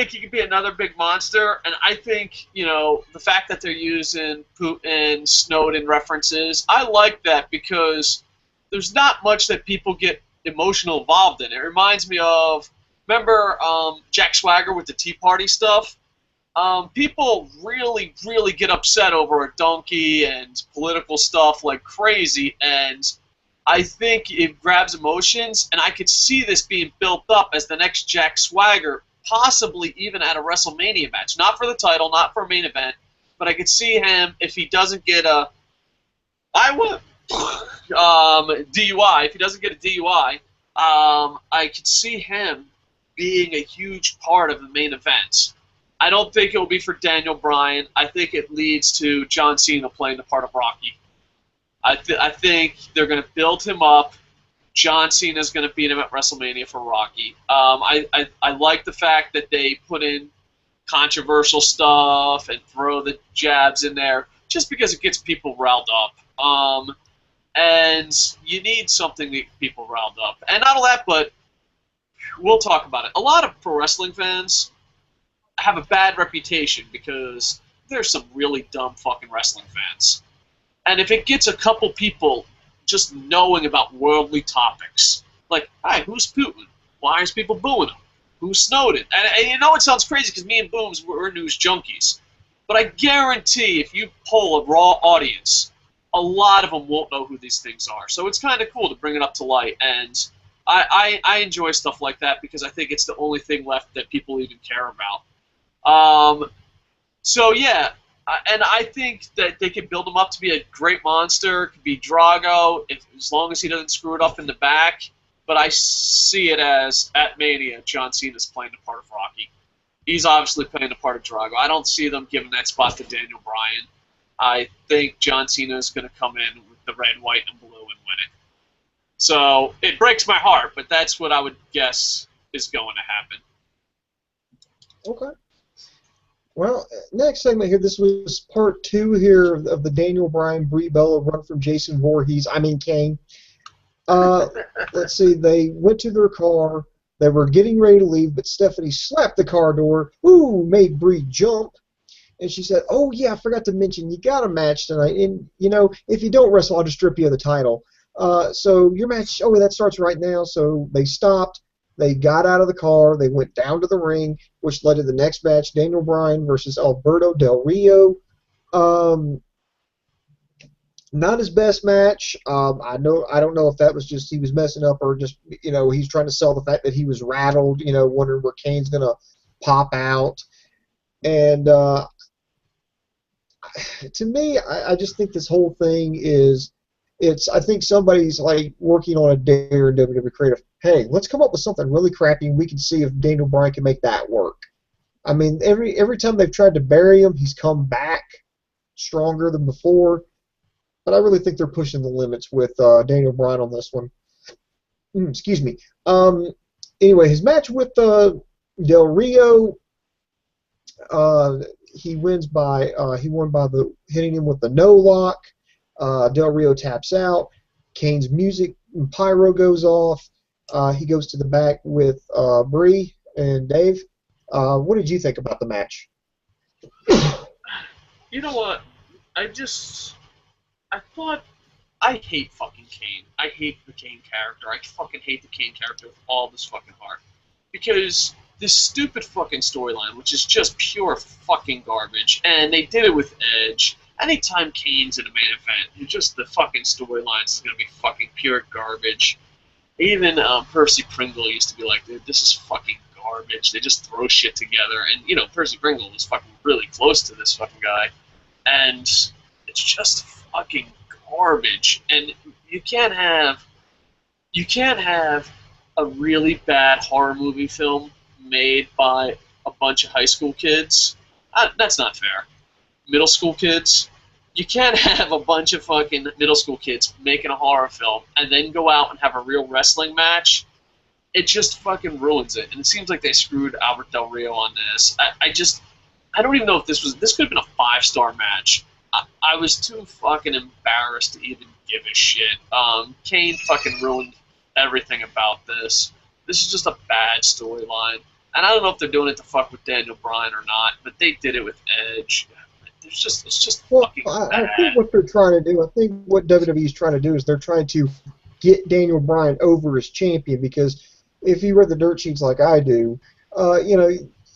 he could be another big monster, and I think, the fact that they're using Putin, Snowden references, I like that because there's not much that people get emotional involved in. It reminds me of, remember Jack Swagger with the Tea Party stuff? People really, really get upset over a donkey and political stuff like crazy, and I think it grabs emotions, and I could see this being built up as the next Jack Swagger, possibly even at a WrestleMania match. Not for the title, not for a main event, but I could see him, if he doesn't get a DUI, if he doesn't get a DUI, I could see him being a huge part of the main event. I don't think it will be for Daniel Bryan. I think it leads to John Cena playing the part of Rocky. I think they're going to build him up. John Cena's going to beat him at WrestleMania for Rocky. I like the fact that they put in controversial stuff and throw the jabs in there just because it gets people riled up. And you need something to get people riled up. And not all that, but we'll talk about it. A lot of pro wrestling fans have a bad reputation because there's some really dumb fucking wrestling fans. And if it gets a couple people just knowing about worldly topics, like, hi, who's Putin? Why is people booing him? Who Snowden? And you know it sounds crazy because me and Booms were news junkies. But I guarantee if you poll a Raw audience, a lot of them won't know who these things are. So it's kind of cool to bring it up to light. And I enjoy stuff like that because I think it's the only thing left that people even care about. So yeah, and I think that they can build him up to be a great monster. It could be Drago, as long as he doesn't screw it up in the back. But I see it as, at Mania, John Cena's playing the part of Rocky. He's obviously playing the part of Drago. I don't see them giving that spot to Daniel Bryan. I think John Cena is going to come in with the red, white, and blue and win it. So it breaks my heart, but that's what I would guess is going to happen. Okay. Well, next segment here, this was part 2 here of the Daniel Bryan, Brie Bella run from Jason Voorhees, Kane. Let's see, they went to their car, they were getting ready to leave, but Stephanie slapped the car door, made Brie jump, and she said, oh yeah, I forgot to mention, you got a match tonight, and if you don't wrestle, I'll just strip you of the title. So your match, that starts right now, so they stopped. They got out of the car. They went down to the ring, which led to the next match, Daniel Bryan versus Alberto Del Rio. Not his best match. I don't know if that was just he was messing up or just he's trying to sell the fact that he was rattled. Wondering where Kane's gonna pop out. And to me, I just think this whole thing is. I think somebody's like working on a dare in WWE Creative. Hey, let's come up with something really crappy and we can see if Daniel Bryan can make that work. I mean, every time they've tried to bury him, he's come back stronger than before. But I really think they're pushing the limits with Daniel Bryan on this one. Excuse me. Anyway, his match with Del Rio, he won by hitting him with the no lock. Del Rio taps out. Kane's music and pyro goes off. He goes to the back with Brie and Dave. What did you think about the match? You know what? I thought I hate fucking Kane. I hate the Kane character. I fucking hate the Kane character with all this fucking heart. Because this stupid fucking storyline, which is just pure fucking garbage, and they did it with Edge. Anytime Kane's in a main event, just the fucking storylines is going to be fucking pure garbage. Even Percy Pringle used to be like, dude, this is fucking garbage. They just throw shit together. And, Percy Pringle was fucking really close to this fucking guy. And it's just fucking garbage. And you can't have a really bad horror movie film made by a bunch of high school kids. That's not fair. Middle school kids. You can't have a bunch of fucking middle school kids making a horror film and then go out and have a real wrestling match. It just fucking ruins it. And it seems like they screwed Albert Del Rio on this. I don't even know if this could have been a 5-star match. I was too fucking embarrassed to even give a shit. Kane fucking ruined everything about this. This is just a bad storyline. And I don't know if they're doing it to fuck with Daniel Bryan or not, but they did it with Edge. It's just fucking bad. I think what they're trying to do, I think what WWE is trying to do is they're trying to get Daniel Bryan over as champion, because if you read the dirt sheets like I do,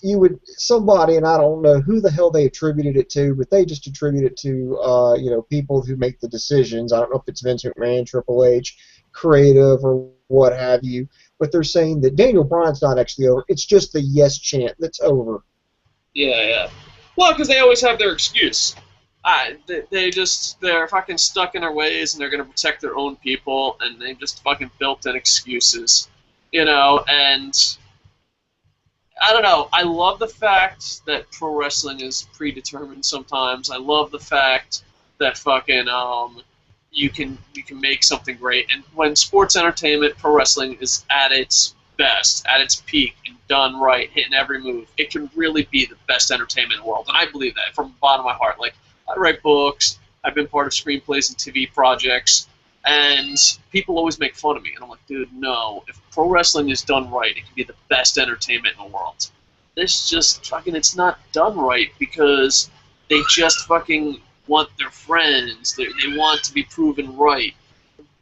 you would, somebody, and I don't know who the hell they attributed it to, but they just attribute it to, people who make the decisions. I don't know if it's Vince McMahon, Triple H, creative, or what have you, but they're saying that Daniel Bryan's not actually over. It's just the yes chant that's over. Yeah. Well, because they always have their excuse. They're fucking stuck in their ways, and they're going to protect their own people, and they've just fucking built in excuses. And I don't know. I love the fact that pro wrestling is predetermined sometimes. I love the fact that fucking you can make something great. And when sports entertainment, pro wrestling is at its best, at its peak, and done right, hitting every move, it can really be the best entertainment in the world. And I believe that from the bottom of my heart. Like, I write books, I've been part of screenplays and TV projects, and people always make fun of me. And I'm like, dude, no. If pro wrestling is done right, it can be the best entertainment in the world. This just fucking, it's not done right because they just fucking want their friends. They want to be proven right.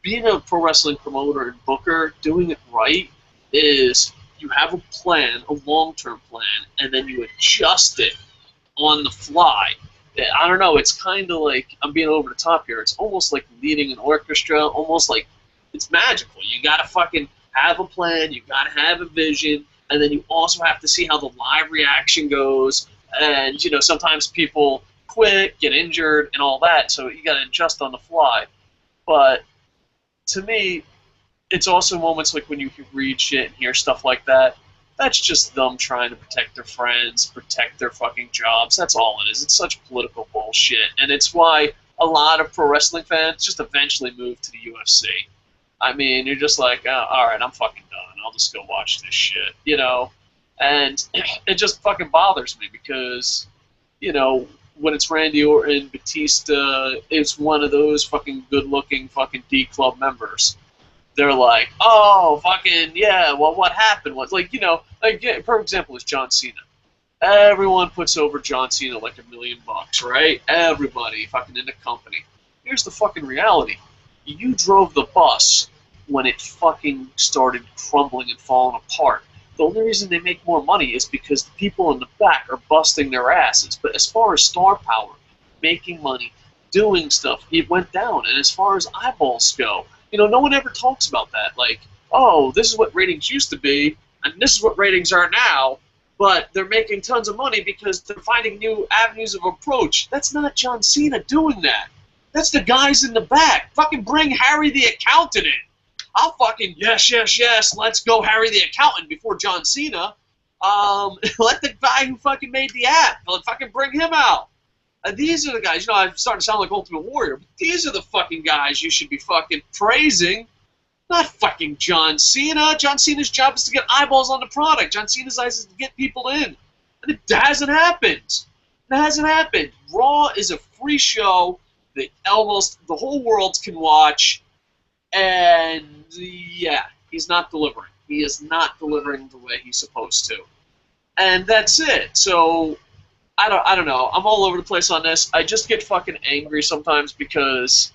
Being a pro wrestling promoter and booker, doing it right is you have a plan, a long-term plan, and then you adjust it on the fly. I don't know, it's kind of like, I'm being over the top here, it's almost like leading an orchestra, almost like it's magical. You gotta fucking have a plan, you gotta have a vision, and then you also have to see how the live reaction goes, and, you know, sometimes people quit, get injured, and all that, so you gotta adjust on the fly. But, to me, it's also moments like when you read shit and hear stuff like that. That's just them trying to protect their friends, protect their fucking jobs. That's all it is. It's such political bullshit. And it's why a lot of pro wrestling fans just eventually move to the UFC. I mean, you're just like, oh, alright, I'm fucking done. I'll just go watch this shit, you know? And it just fucking bothers me because, you know, when it's Randy Orton, Batista is one of those fucking good-looking fucking D-Club members. They're like, oh, fucking, yeah, well, what happened was, like, you know, like, yeah, perfect example is John Cena. Everyone puts over John Cena like $1 million, right? Everybody fucking in the company. Here's the fucking reality. You drove the bus when it fucking started crumbling and falling apart. The only reason they make more money is because the people in the back are busting their asses. But as far as star power, making money, doing stuff, it went down. And as far as eyeballs go, you know, no one ever talks about that. Like, oh, this is what ratings used to be, and this is what ratings are now, but they're making tons of money because they're finding new avenues of approach. That's not John Cena doing that. That's the guys in the back. Fucking bring Harry the Accountant in. I'll fucking, yes, let's go Harry the Accountant before John Cena. Let the guy who fucking made the app, fucking bring him out. These are the guys, you know, I'm starting to sound like Ultimate Warrior, but these are the fucking guys you should be fucking praising, not fucking John Cena. John Cena's job is to get eyeballs on the product. John Cena's job is to get people in. And it hasn't happened. It hasn't happened. Raw is a free show that almost the whole world can watch, and yeah, he's not delivering. He is not delivering the way he's supposed to. And that's it. So I don't know. I'm all over the place on this. I just get fucking angry sometimes because,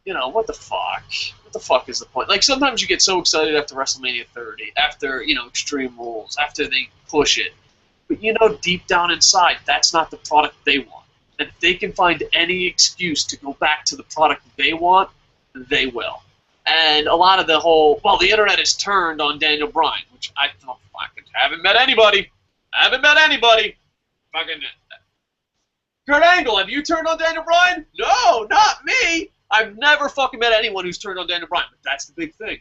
you know, what the fuck? What the fuck is the point? Like, sometimes you get so excited after WrestleMania 30, after, you know, Extreme Rules, after they push it. But, you know, deep down inside, that's not the product they want. And if they can find any excuse to go back to the product they want, they will. And a lot of the whole, well, the internet is turned on Daniel Bryan, which I don't fucking haven't met anybody. Fucking Kurt Angle, have you turned on Daniel Bryan? No, not me. I've never fucking met anyone who's turned on Daniel Bryan. But that's the big thing.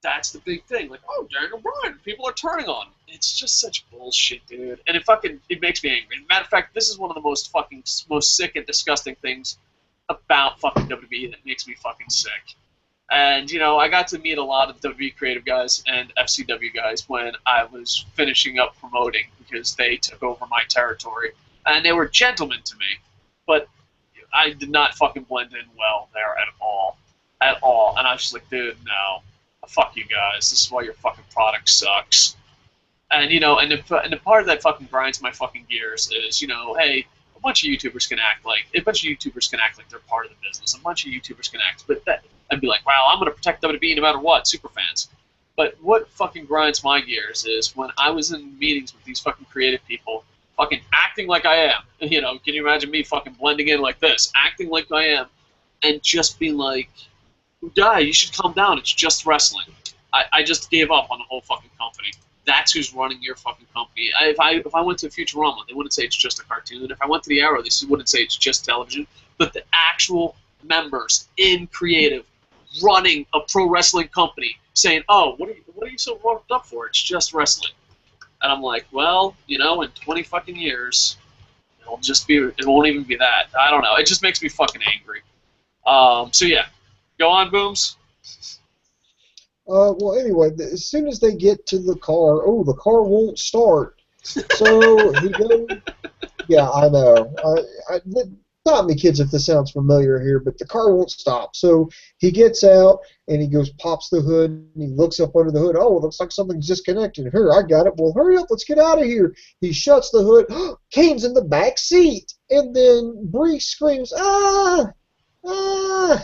That's the big thing. Like, oh, Daniel Bryan, people are turning on him. It's just such bullshit, dude. And it makes me angry. Matter of fact, this is one of the most sick and disgusting things about fucking WWE that makes me fucking sick. And, you know, I got to meet a lot of WWE creative guys and FCW guys when I was finishing up promoting because they took over my territory. And they were gentlemen to me, but I did not fucking blend in well there at all. At all. And I was just like, dude, no. Fuck you guys. This is why your fucking product sucks. And, you know, and the part of that fucking grinds my fucking gears is, you know, hey, a bunch of YouTubers can act like they're part of the business. A bunch of YouTubers can act, but that, I'd be like, wow, I'm going to protect WWE no matter what, super fans. But what fucking grinds my gears is when I was in meetings with these fucking creative people, fucking acting like I am. You know, can you imagine me fucking blending in like this, acting like I am, and just being like, you should calm down, it's just wrestling. I just gave up on the whole fucking company. That's who's running your fucking company. If I went to Futurama, they wouldn't say it's just a cartoon. If I went to the Arrow, they wouldn't say it's just television. But the actual members in creative running a pro wrestling company saying, oh, what are you so worked up for? It's just wrestling. And I'm like, well, you know, in 20 fucking years, it won't even be that. I don't know. It just makes me fucking angry. So yeah, go on, Booms. Well, anyway, as soon as they get to the car, the car won't start. So he goes. Yeah, I know. Stop me, kids, if this sounds familiar here, but the car won't stop. So he gets out and he goes, pops the hood, and he looks up under the hood. Oh, it looks like something's disconnected. Here, I got it. Well, hurry up, let's get out of here. He shuts the hood. Kane's in the back seat, and then Bree screams, ah, ah,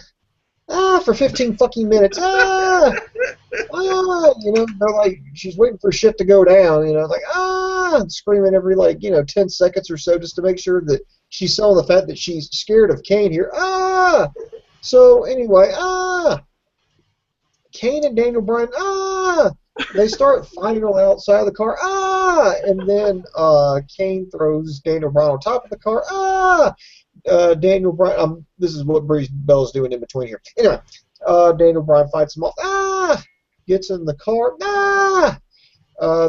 ah, for 15 fucking minutes. Ah, ah, they're like, she's waiting for shit to go down, like, ah, and screaming every, 10 seconds or so just to make sure that she's selling the fact that she's scared of Kane here. Ah! So, anyway, Kane and Daniel Bryan, they start fighting on the outside of the car, and then Kane throws Daniel Bryan on top of the car, Daniel Bryan, this is what Breeze Bell's doing in between here. Anyway, Daniel Bryan fights him off, gets in the car,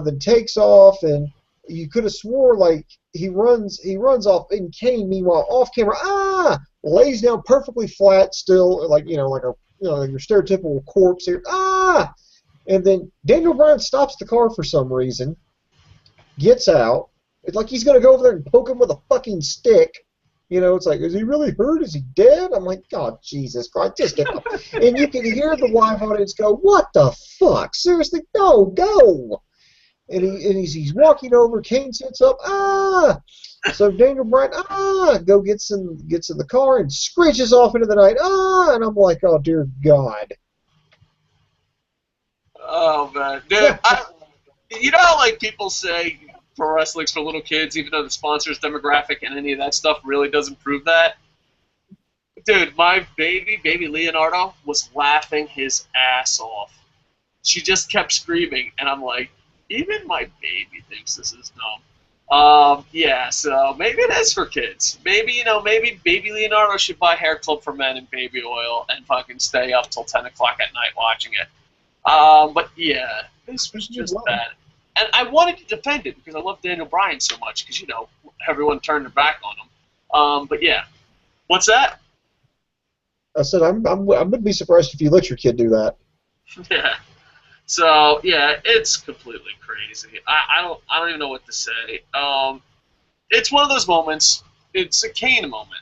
then takes off, and you could have swore like he runs off, and Kane, meanwhile, off camera, lays down perfectly flat, still like like your stereotypical corpse here, and then Daniel Bryan stops the car for some reason, gets out, it's like he's gonna go over there and poke him with a fucking stick. It's like, is he really hurt? Is he dead? I'm like, God, Jesus Christ, just get up. And you can hear the live audience go, what the fuck? Seriously, no, go. And he's walking over. Kane sits up. So Daniel Bryan, gets in the car and screeches off into the night. And I'm like, oh, dear God. Oh, man. Dude, how, like, people say pro wrestling's for little kids, even though the sponsor's demographic and any of that stuff really doesn't prove that. Dude, my baby Leonardo, was laughing his ass off. She just kept screaming, and I'm like, even my baby thinks this is dumb. Yeah, so maybe it is for kids. Maybe, maybe baby Leonardo should buy Hair Club for Men and baby oil and fucking stay up till 10 o'clock at night watching it. But yeah, this was just bad. And I wanted to defend it because I love Daniel Bryan so much because, everyone turned their back on him. But yeah. What's that? I said, I wouldn't be surprised if you let your kid do that. Yeah. So, yeah, it's completely crazy. I don't even know what to say. It's one of those moments. It's a Kane moment.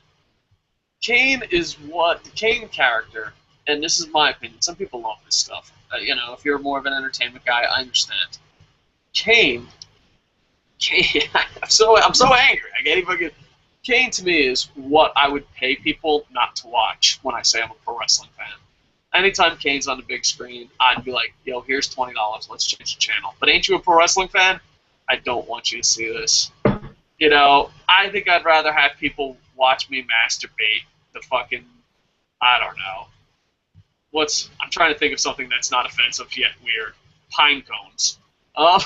Kane is what the Kane character, and this is my opinion. Some people love this stuff. If you're more of an entertainment guy, I understand. Kane, I'm so angry. I can't even. Kane to me is what I would pay people not to watch when I say I'm a pro wrestling fan. Anytime Kane's on the big screen, I'd be like, yo, here's $20. Let's change the channel. But ain't you a pro wrestling fan? I don't want you to see this. I think I'd rather have people watch me masturbate the fucking, I don't know. I'm trying to think of something that's not offensive yet weird. Pine cones. I'd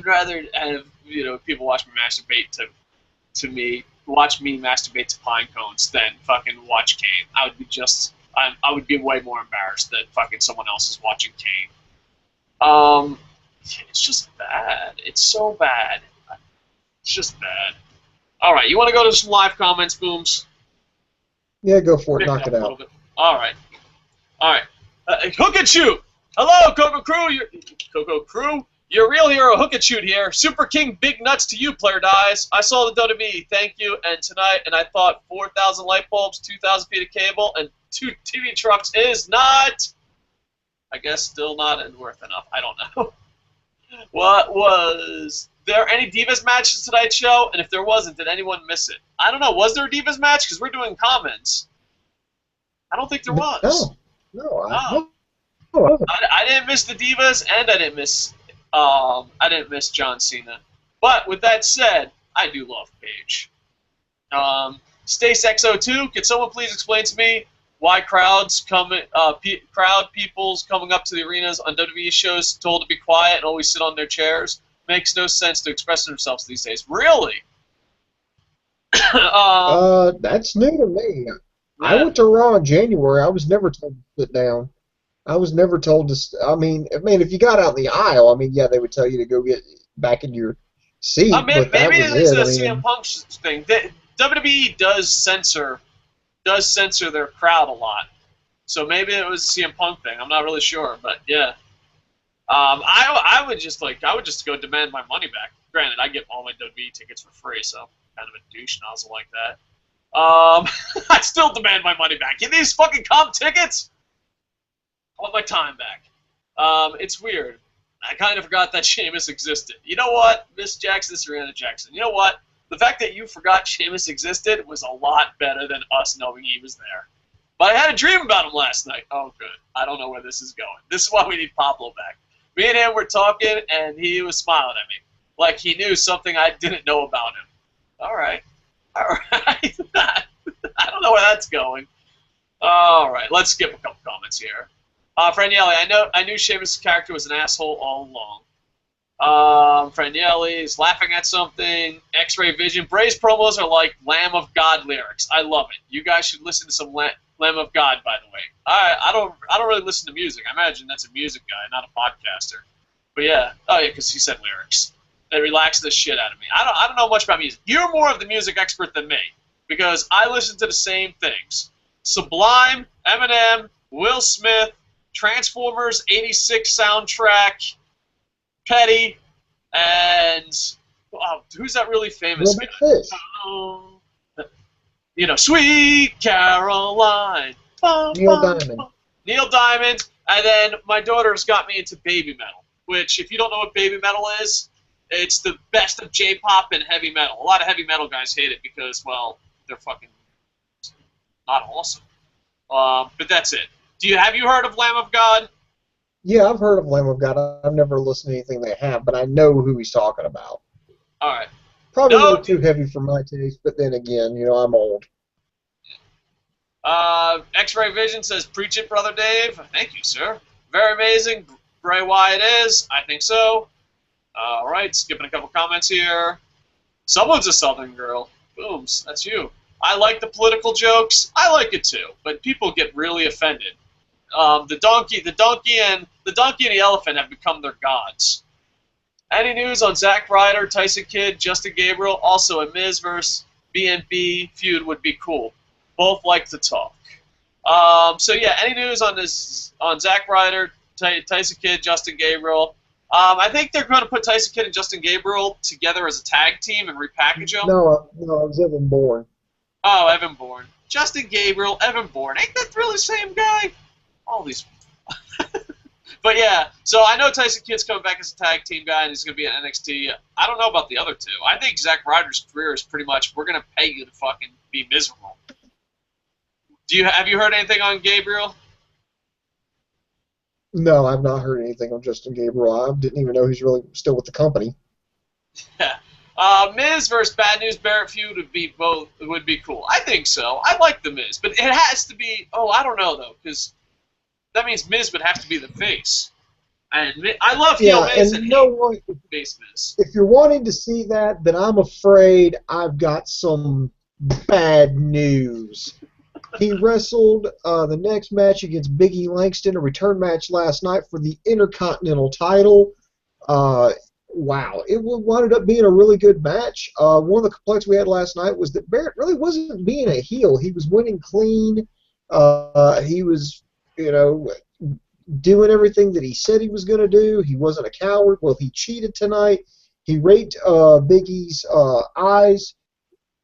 rather have people watch me masturbate watch me masturbate to pine cones than fucking watch Kane. I would be way more embarrassed that fucking someone else is watching Kane. It's just bad. It's so bad. It's just bad. All right, you want to go to some live comments, Booms? Yeah, go for it. Knock it out. All right. Hook and shoot. Hello, Coco Crew. Your real hero, Hook and Shoot here. Super King, big nuts to you, player dies. I saw the WWE, thank you, and tonight, and I thought 4,000 light bulbs, 2,000 feet of cable, and 2 TV trucks is not, I guess, still not worth enough. I don't know. Was there any Divas matches tonight's show? And if there wasn't, did anyone miss it? I don't know. Was there a Divas match? Because we're doing comments. I don't think there was. No. I didn't miss the Divas, and I didn't miss John Cena. But with that said, I do love Paige. StaceX02, could someone please explain to me why crowd people's coming up to the arenas on WWE shows told to be quiet and always sit on their chairs? Makes no sense to express themselves these days. Really? That's new to me. I went to Raw in January. I was never told to sit down. I was never told to. I mean, if you got out in the aisle, I mean, yeah, they would tell you to go get back in your seat, Maybe, but that maybe was it is it. a I CM mean, Punk thing. WWE does censor their crowd a lot. So maybe it was a CM Punk thing. I'm not really sure, but yeah. I would just go demand my money back. Granted, I get all my WWE tickets for free, so I'm kind of a douche nozzle like that. I still demand my money back. Give me these fucking comp tickets. I want my time back. It's weird. I kind of forgot that Sheamus existed. You know what, Miss Jackson, Serena Jackson? You know what? The fact that you forgot Sheamus existed was a lot better than us knowing he was there. But I had a dream about him last night. Oh, good. I don't know where this is going. This is why we need Pablo back. Me and him were talking, and he was smiling at me. Like he knew something I didn't know about him. All right. All right. I don't know where that's going. All right. Let's skip a couple comments here. Franielli, I knew Sheamus' character was an asshole all along. Franielli is laughing at something. X-Ray Vision. Bray's promos are like Lamb of God lyrics. I love it. You guys should listen to some Lamb of God, by the way. I don't really listen to music. I imagine that's a music guy, not a podcaster. But yeah. Oh yeah, because he said lyrics. They relax the shit out of me. I don't know much about music. You're more of the music expert than me, because I listen to the same things. Sublime, Eminem, Will Smith, Transformers 86 soundtrack, Petty, and who's that really famous Robert guy? Fish, Sweet Caroline. Neil Diamond. Neil Diamond, and then my daughter's got me into baby metal, which, if you don't know what baby metal is, it's the best of J-pop and heavy metal. A lot of heavy metal guys hate it because, well, they're fucking not awesome. But that's it. Have you heard of Lamb of God? Yeah, I've heard of Lamb of God. I've never listened to anything they have, but I know who he's talking about. All right. Probably a little too heavy for my taste, but then again, I'm old. X-Ray Vision says, "Preach it, brother Dave." Thank you, sir. Very amazing. Bray Wyatt is. I think so. All right, skipping a couple comments here. Someone's a Southern girl. Booms, that's you. I like the political jokes. I like it too, but people get really offended. The donkey, and the elephant have become their gods. Any news on Zack Ryder, Tyson Kidd, Justin Gabriel? Also, a Miz vs. B&B feud would be cool. Both like to talk. So yeah, any news on Zack Ryder, Tyson Kidd, Justin Gabriel? I think they're going to put Tyson Kidd and Justin Gabriel together as a tag team and repackage them. No, it was Evan Bourne. Oh, Evan Bourne. Justin Gabriel, Evan Bourne. Ain't that really the same guy? All these. But yeah, so I know Tyson Kidd's coming back as a tag team guy, and he's going to be at NXT. I don't know about the other two. I think Zack Ryder's career is pretty much, we're going to pay you to fucking be miserable. Have you heard anything on Gabriel? No, I've not heard anything on Justin Gabriel. I didn't even know he's really still with the company. Yeah. Miz versus Bad News Barrett feud would be cool. I think so. I like the Miz, but it has to be. Oh, I don't know though, because that means Miz would have to be the face. And I love heel Miz and face Miz. If you're wanting to see that, then I'm afraid I've got some bad news. He wrestled the next match against Big E Langston, a return match last night for the Intercontinental title. Wow, it wound up being a really good match. One of the complaints we had last night was that Barrett really wasn't being a heel. He was winning clean. He was, doing everything that he said he was going to do. He wasn't a coward. Well, he cheated tonight. He raked Big E's eyes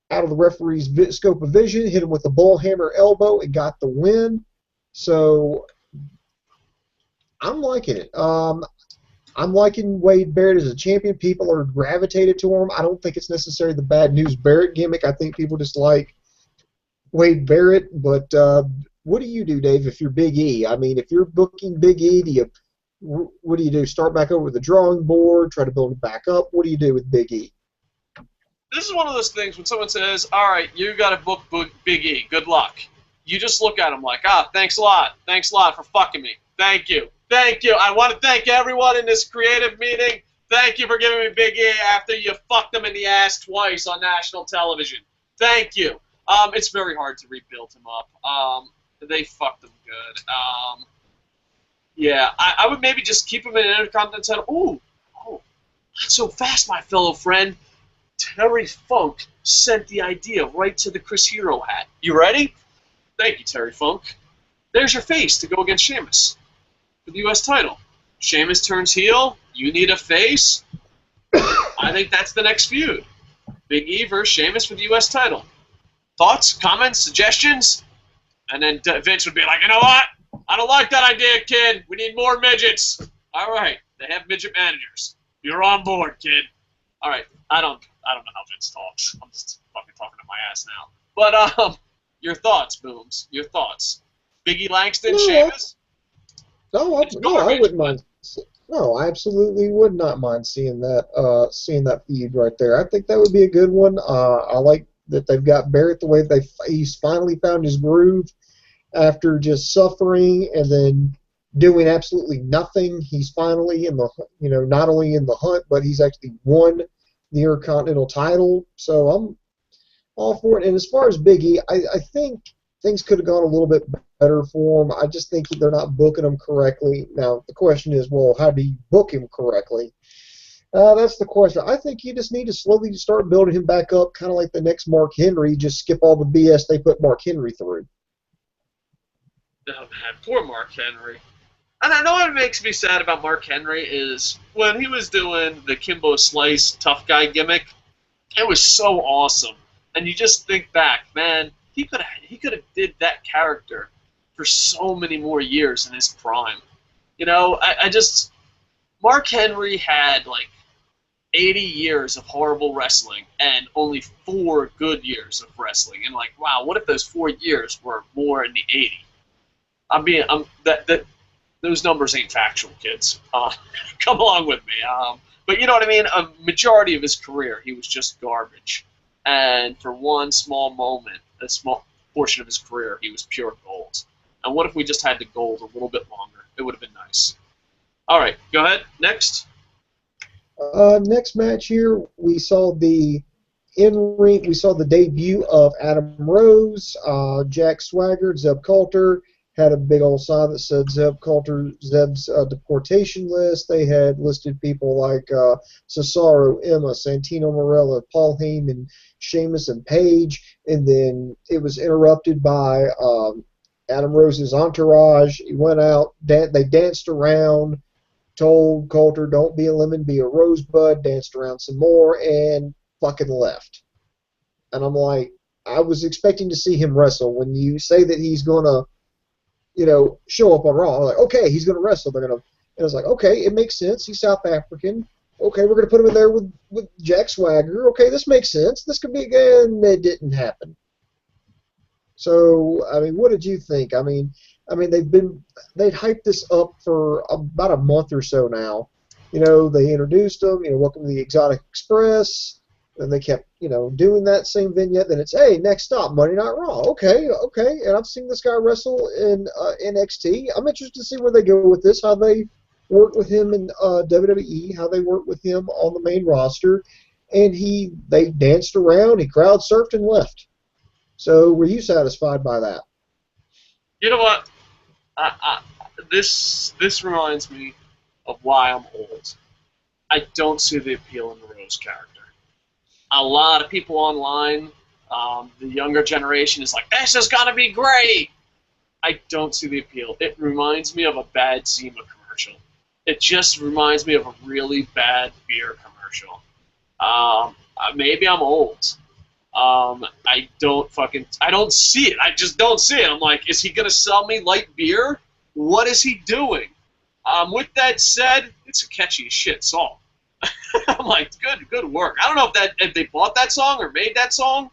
out of the referee's scope of vision, hit him with a bullhammer elbow, and got the win. So I'm liking it. I'm liking Wade Barrett as a champion. People are gravitated to him. I don't think it's necessarily the Bad News Barrett gimmick. I think people just like Wade Barrett. But what do you do, Dave, if you're Big E? I mean, if you're booking Big E, what do you do? Start back over the drawing board, try to build it back up? What do you do with Big E? This is one of those things when someone says, all right, you got to book Big E. Good luck. You just look at him like, thanks a lot. Thanks a lot for fucking me. Thank you. Thank you. I want to thank everyone in this creative meeting. Thank you for giving me Big E after you fucked him in the ass twice on national television. Thank you. It's very hard to rebuild him up. They fucked him good. Yeah, I would maybe just keep him in an Intercontinental title. Ooh, oh, not so fast, my fellow friend. Terry Funk sent the idea right to the Chris Hero hat. You ready? Thank you, Terry Funk. There's your face to go against Sheamus for the U.S. title. Sheamus turns heel. You need a face. I think that's the next feud. Big E versus Sheamus for the U.S. title. Thoughts, comments, suggestions? And then Vince would be like, you know what? I don't like that idea, kid. We need more midgets. All right. They have midget managers. You're on board, kid. All right. I don't know how Vince talks. I'm just fucking talking to my ass now. But your thoughts, Booms. Your thoughts. Biggie Langston, Sheamus? No, I wouldn't mind. No, I absolutely would not mind seeing that feud right there. I think that would be a good one. I like that they've got Barrett the way he's finally found his groove after just suffering and then doing absolutely nothing. He's finally in the not only in the hunt, but he's actually won the Intercontinental title. So I'm all for it. And as far as Big E, I think things could have gone a little bit better for him. I just think they're not booking him correctly. Now, the question is, well, how do you book him correctly? That's the question. I think you just need to slowly start building him back up, kind of like the next Mark Henry, just skip all the BS they put Mark Henry through. Oh, man, poor Mark Henry. And I know what makes me sad about Mark Henry is when he was doing the Kimbo Slice tough guy gimmick, it was so awesome. And you just think back, man, he could have did that character for so many more years in his prime. Mark Henry had like 80 years of horrible wrestling and only 4 good years of wrestling. And like, wow, what if those 4 years were more in the 80? Those numbers ain't factual, kids. Come along with me. But you know what I mean? A majority of his career, he was just garbage. And for one small moment, a small portion of his career, he was pure gold. And what if we just had the gold a little bit longer? It would have been nice. All right, go ahead. Next. Next match here, we saw the in-ring. We saw the debut of Adam Rose, Jack Swagger, Zeb Coulter. Had a big old sign that said Zeb's deportation list. They had listed people like Cesaro, Emma, Santino Marella, Paul Heyman, Sheamus, and Paige. And then it was interrupted by Adam Rose's entourage. He went out. They danced around, told Coulter, don't be a lemon, be a rosebud, danced around some more, and fucking left. And I'm like, I was expecting to see him wrestle. When you say that he's going to show up on Raw. I'm like, okay, he's going to wrestle. And I was like, okay, it makes sense. He's South African. Okay, we're going to put him in there with Jack Swagger. Okay, this makes sense. This could be again. It didn't happen. So, I mean, what did you think? I mean, they'd hyped this up for about a month or so now. They introduced him. Welcome to the Exotic Express. And they kept, doing that same vignette. Then it's, hey, next stop, Monday Night Raw. Okay. And I've seen this guy wrestle in NXT. I'm interested to see where they go with this, how they work with him in WWE, how they work with him on the main roster. And they danced around, he crowd surfed and left. So were you satisfied by that? You know what? This reminds me of why I'm old. I don't see the appeal in the Rose character. A lot of people online, the younger generation is like, this is going to be great. I don't see the appeal. It reminds me of a bad Zima commercial. It just reminds me of a really bad beer commercial. Maybe I'm old. I don't see it. I just don't see it. I'm like, is he going to sell me light beer? What is he doing? With that said, it's a catchy as shit song. I'm like, good work. I don't know if they bought that song or made that song,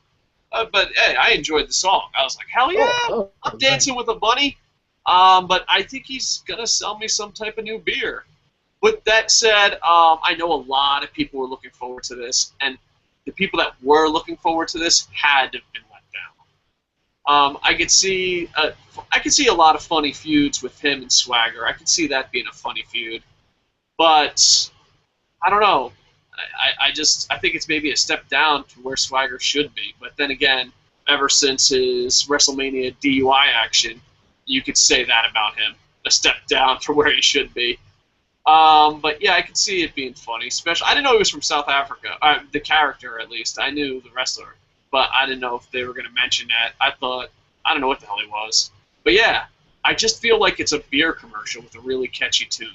but hey, I enjoyed the song. I was like, hell yeah, I'm dancing with a bunny. But I think he's gonna sell me some type of new beer. With that said, I know a lot of people were looking forward to this, and the people that were looking forward to this had to have been let down. I could see a lot of funny feuds with him and Swagger. I could see that being a funny feud, but I don't know. I think it's maybe a step down to where Swagger should be. But then again, ever since his WrestleMania DUI action, you could say that about him. a step down from where he should be. But yeah, I could see it being funny. Especially, I didn't know he was from South Africa. The character, at least, I knew the wrestler, but I didn't know if they were going to mention that. I don't know what the hell he was. But yeah, I just feel like it's a beer commercial with a really catchy tune.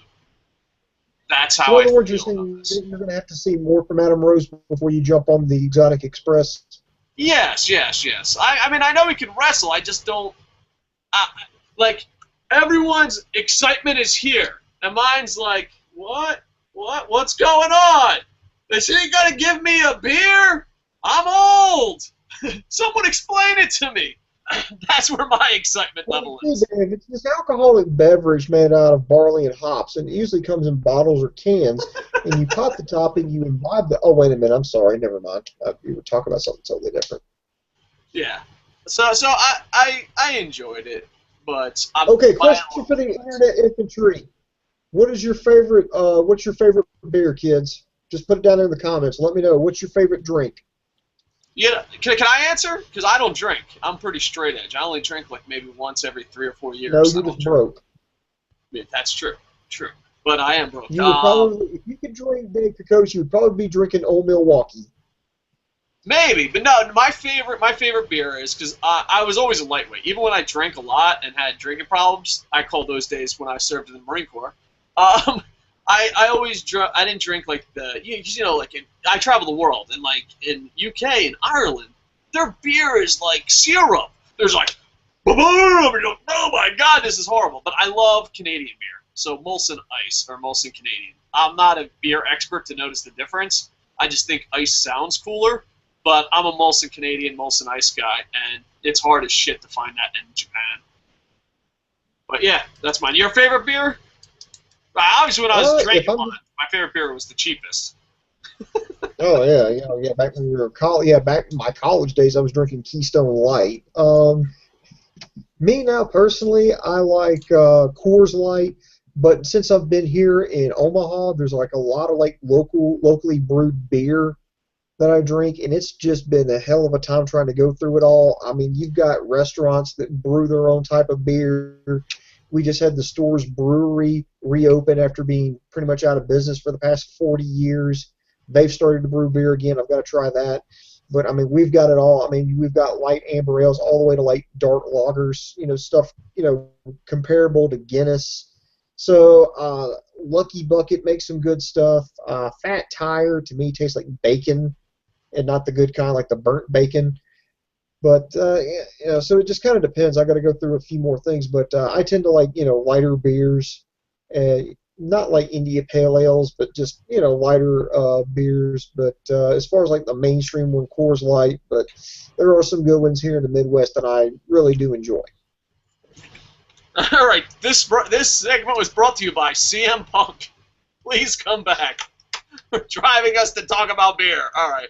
That's how I feel about this. You're going to have to see more from Adam Rose before you jump on the Exotic Express. Yes. I mean, I know he can wrestle. I just don't. Like, everyone's excitement is here. And mine's like, what's going on? Is he going to give me a beer? I'm old. Someone explain it to me. That's where my excitement level is. It's this alcoholic beverage made out of barley and hops, and it usually comes in bottles or cans, and you pop the top and you imbibe the... Oh, wait a minute, I'm sorry, never mind. We were talking about something totally different. Yeah. So I enjoyed it, but... Okay, question for the Internet Infantry. What's your favorite beer, kids? Just put it down in the comments. Let me know. What's your favorite drink? Yeah, can I answer? Because I don't drink. I'm pretty straight edge. I only drink like maybe once every 3 or 4 years. No, you're just broke. Yeah, that's true. True. But I am broke. You would probably, if you could drink Dave Kocosports, you would probably be drinking Old Milwaukee. Maybe, but no. My favorite beer is because I was always a lightweight. Even when I drank a lot and had drinking problems, I called those days when I served in the Marine Corps. I always drank. I didn't drink like like I travel the world, and like in UK and Ireland, their beer is like syrup. There's like, boom, oh my god, this is horrible. But I love Canadian beer, so Molson Ice or Molson Canadian. I'm not a beer expert to notice the difference. I just think ice sounds cooler, but I'm a Molson Canadian, Molson Ice guy, and it's hard as shit to find that in Japan. But yeah, that's mine. Your favorite beer? Obviously, when I was drinking a lot, my favorite beer was the cheapest. Oh yeah. Back when we were back in my college days, I was drinking Keystone Light. Me now personally, I like Coors Light, but since I've been here in Omaha, there's like a lot of like locally brewed beer that I drink, and it's just been a hell of a time trying to go through it all. I mean, you've got restaurants that brew their own type of beer. We just had the Store's Brewery reopen after being pretty much out of business for the past 40 years. They've started to brew beer again. I've got to try that. But, I mean, we've got it all. I mean, we've got light amber ales all the way to, like, dark lagers, stuff, comparable to Guinness. So, Lucky Bucket makes some good stuff. Fat Tire, to me, tastes like bacon and not the good kind, like the burnt bacon. But, so it just kind of depends. I got to go through a few more things. But I tend to like, lighter beers. Not like India Pale Ales, but just, lighter beers. But as far as like the mainstream one, Coors Light. But there are some good ones here in the Midwest that I really do enjoy. All right. This segment was brought to you by CM Punk. Please come back. We're driving us to talk about beer. All right.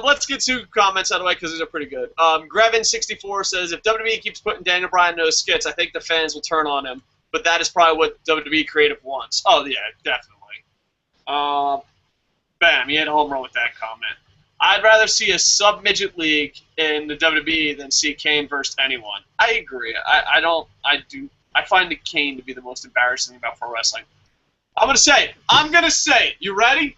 Let's get 2 comments out of the way because these are pretty good. Grevin64 says, if WWE keeps putting Daniel Bryan in those skits, I think the fans will turn on him. But that is probably what WWE creative wants. Oh, yeah, definitely. Bam, you hit a home run with that comment. I'd rather see a sub-midget league in the WWE than see Kane versus anyone. I agree. I find the Kane to be the most embarrassing thing about pro wrestling. I'm going to say it. You ready?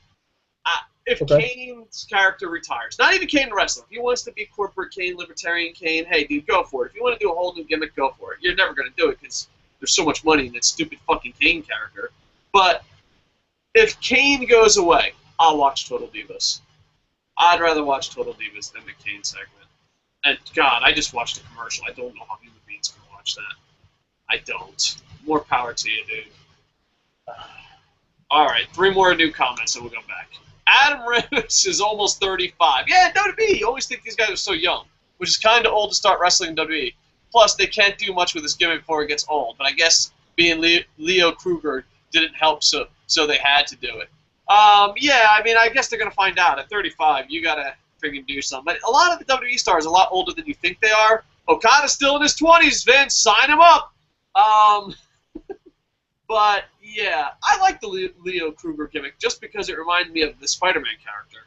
If Kane's character retires, not even Kane the wrestler, if he wants to be corporate Kane, libertarian Kane, hey, dude, go for it. If you want to do a whole new gimmick, go for it. You're never going to do it because there's so much money in that stupid fucking Kane character. But if Kane goes away, I'll watch Total Divas. I'd rather watch Total Divas than the Kane segment. And, God, I just watched a commercial. I don't know how human beings can watch that. I don't. More power to you, dude. All right, 3 more new comments, and we'll go back. Adam Rose is almost 35. Yeah, WWE. You always think these guys are so young, which is kind of old to start wrestling in WWE. Plus, they can't do much with this gimmick before it gets old. But I guess being Leo Kruger didn't help, so they had to do it. Yeah, I mean, I guess they're going to find out. At 35, you got to freaking do something. But a lot of the WWE stars are a lot older than you think they are. Okada's still in his 20s, Vince. Sign him up. But, yeah, I like the Leo Kruger gimmick just because it reminded me of the Spider-Man character.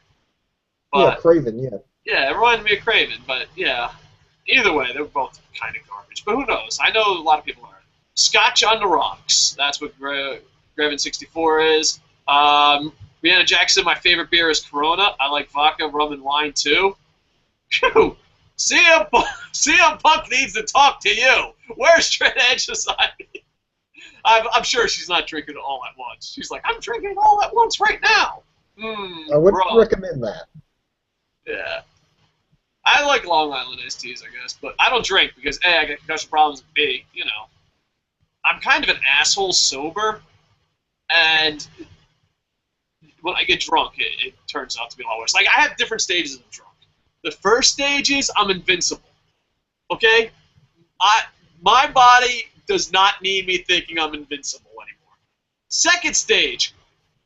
But, yeah, Craven, yeah. Yeah, it reminded me of Craven, but, yeah. Either way, they were both kind of garbage. But who knows? I know a lot of people are. Scotch on the rocks. That's what Graven64 is. Brianna Jackson, my favorite beer is Corona. I like vodka, rum, and wine too. Phew. CM Punk needs to talk to you. Where's Trent Edge Society? I'm sure she's not drinking it all at once. She's like, I'm drinking it all at once right now. I wouldn't recommend that. Yeah. I like Long Island iced teas, I guess, but I don't drink because A, I get concussion problems, and B, you know, I'm kind of an asshole sober, and when I get drunk, it turns out to be a lot worse. Like, I have different stages of drunk. The first stage is I'm invincible, okay? My body does not need me thinking I'm invincible anymore. Second stage,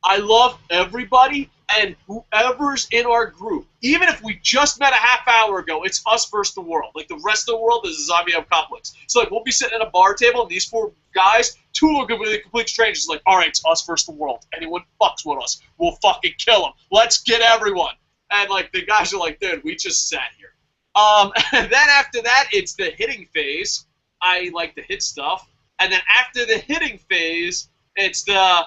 I love everybody and whoever's in our group. Even if we just met a half hour ago, it's us versus the world. Like, the rest of the world is a zombie apocalypse. So, like, we'll be sitting at a bar table, and these four guys, two are going to be complete strangers. Like, all right, it's us versus the world. Anyone fucks with us, we'll fucking kill them. Let's get everyone. And, like, the guys are like, dude, we just sat here. And then after that, it's the hitting phase. I like to hit stuff. And then after the hitting phase, it's the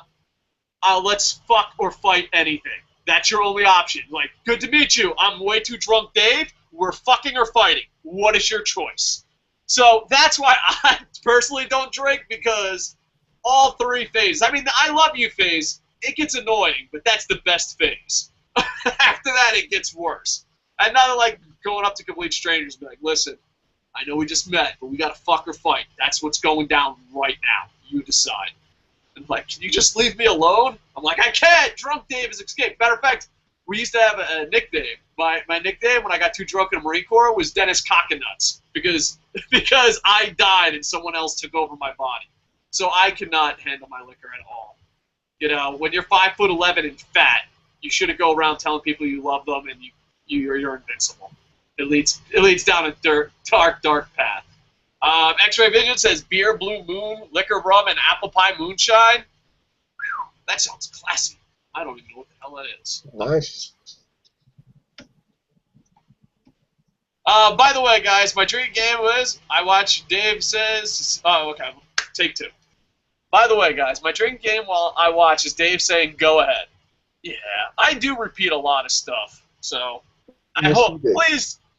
let's fuck or fight anything. That's your only option. Like, good to meet you. I'm way too drunk, Dave. We're fucking or fighting. What is your choice? So that's why I personally don't drink, because all three phases. I mean, the I love you phase, it gets annoying, but that's the best phase. After that, it gets worse. And not like going up to complete strangers and be like, listen, I know we just met, but we got to fuck or fight. That's what's going down right now. You decide. And like, can you just leave me alone? I'm like, I can't. Drunk Dave has escaped. Matter of fact, we used to have a nickname. My nickname when I got too drunk in the Marine Corps was Dennis Cockanuts, because I died and someone else took over my body. So I could not handle my liquor at all. You know, when you're 5'11" and fat, you shouldn't go around telling people you love them and you're invincible. It leads down a dark path. X-Ray Vision says beer, blue moon, liquor, rum, and apple pie moonshine. Whew, that sounds classy. I don't even know what the hell that is. Nice. By the way, guys, my drinking game was I watched Dave says. Oh, okay. Take two. By the way, guys, my drinking game while I watch is Dave saying go ahead. Yeah, I do repeat a lot of stuff, so I hope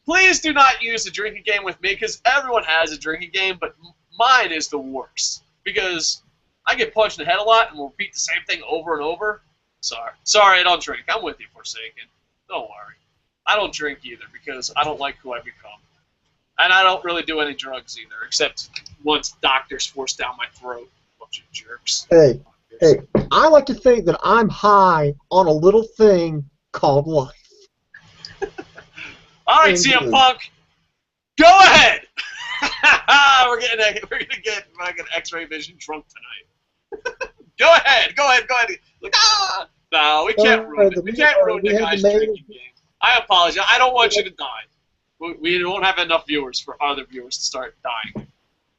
please do not use a drinking game with me, because everyone has a drinking game, but mine is the worst, because I get punched in the head a lot and will repeat the same thing over and over. Sorry, I don't drink. I'm with you, Forsaken. Don't worry. I don't drink either, because I don't like who I become. And I don't really do any drugs either, except once doctors force down my throat. Bunch of jerks. Hey, I like to think that I'm high on a little thing called life. All right, CM Punk, go ahead. We're gonna get fucking X-Ray Vision drunk tonight. Go ahead. Like, no, we can't ruin it. We can't ruin the guy's drinking game. I apologize. I don't want you to die. We won't have enough viewers for other viewers to start dying.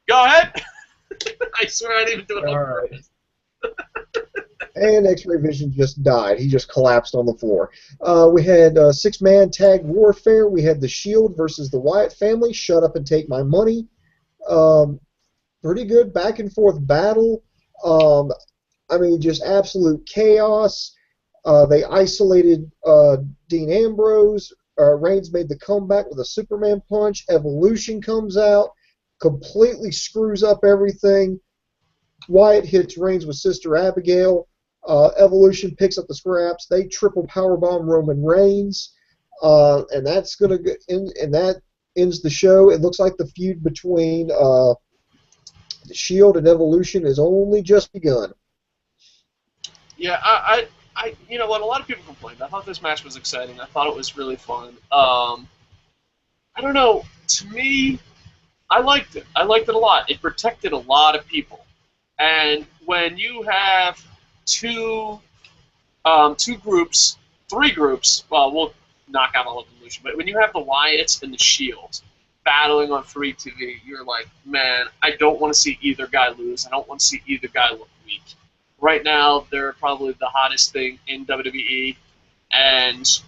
Go ahead. I swear I didn't even do it on purpose. And X-Ray Vision just died. He just collapsed on the floor. We had six-man tag warfare. We had the Shield versus the Wyatt family. Shut up and take my money. Pretty good back-and-forth battle. I mean, just absolute chaos. They isolated Dean Ambrose. Reigns made the comeback with a Superman punch. Evolution comes out, completely screws up everything. Wyatt hits Reigns with Sister Abigail. Evolution picks up the scraps. They triple powerbomb Roman Reigns, and that's gonna and that ends the show. It looks like the feud between the Shield and Evolution has only just begun. Yeah, I you know what? A lot of people complained. I thought this match was exciting. I thought it was really fun. I don't know. To me, I liked it. I liked it a lot. It protected a lot of people. And when you have three groups, well, we'll knock out all of Evolution, but when you have the Wyatts and the Shield battling on free TV, you're like, man, I don't want to see either guy lose. I don't want to see either guy look weak. Right now, they're probably the hottest thing in WWE, and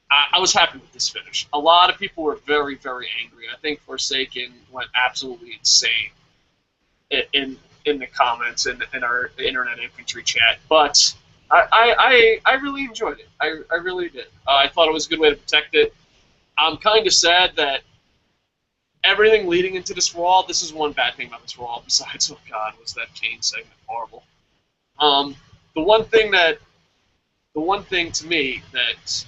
I was happy with this finish. A lot of people were very, very angry. I think Forsaken went absolutely insane in in the comments in our internet infantry chat, but I really enjoyed it. I really did. I thought it was a good way to protect it. I'm kind of sad that everything leading into this Raw, this is one bad thing about this Raw, besides, oh God, was that Kane segment horrible. The one thing to me that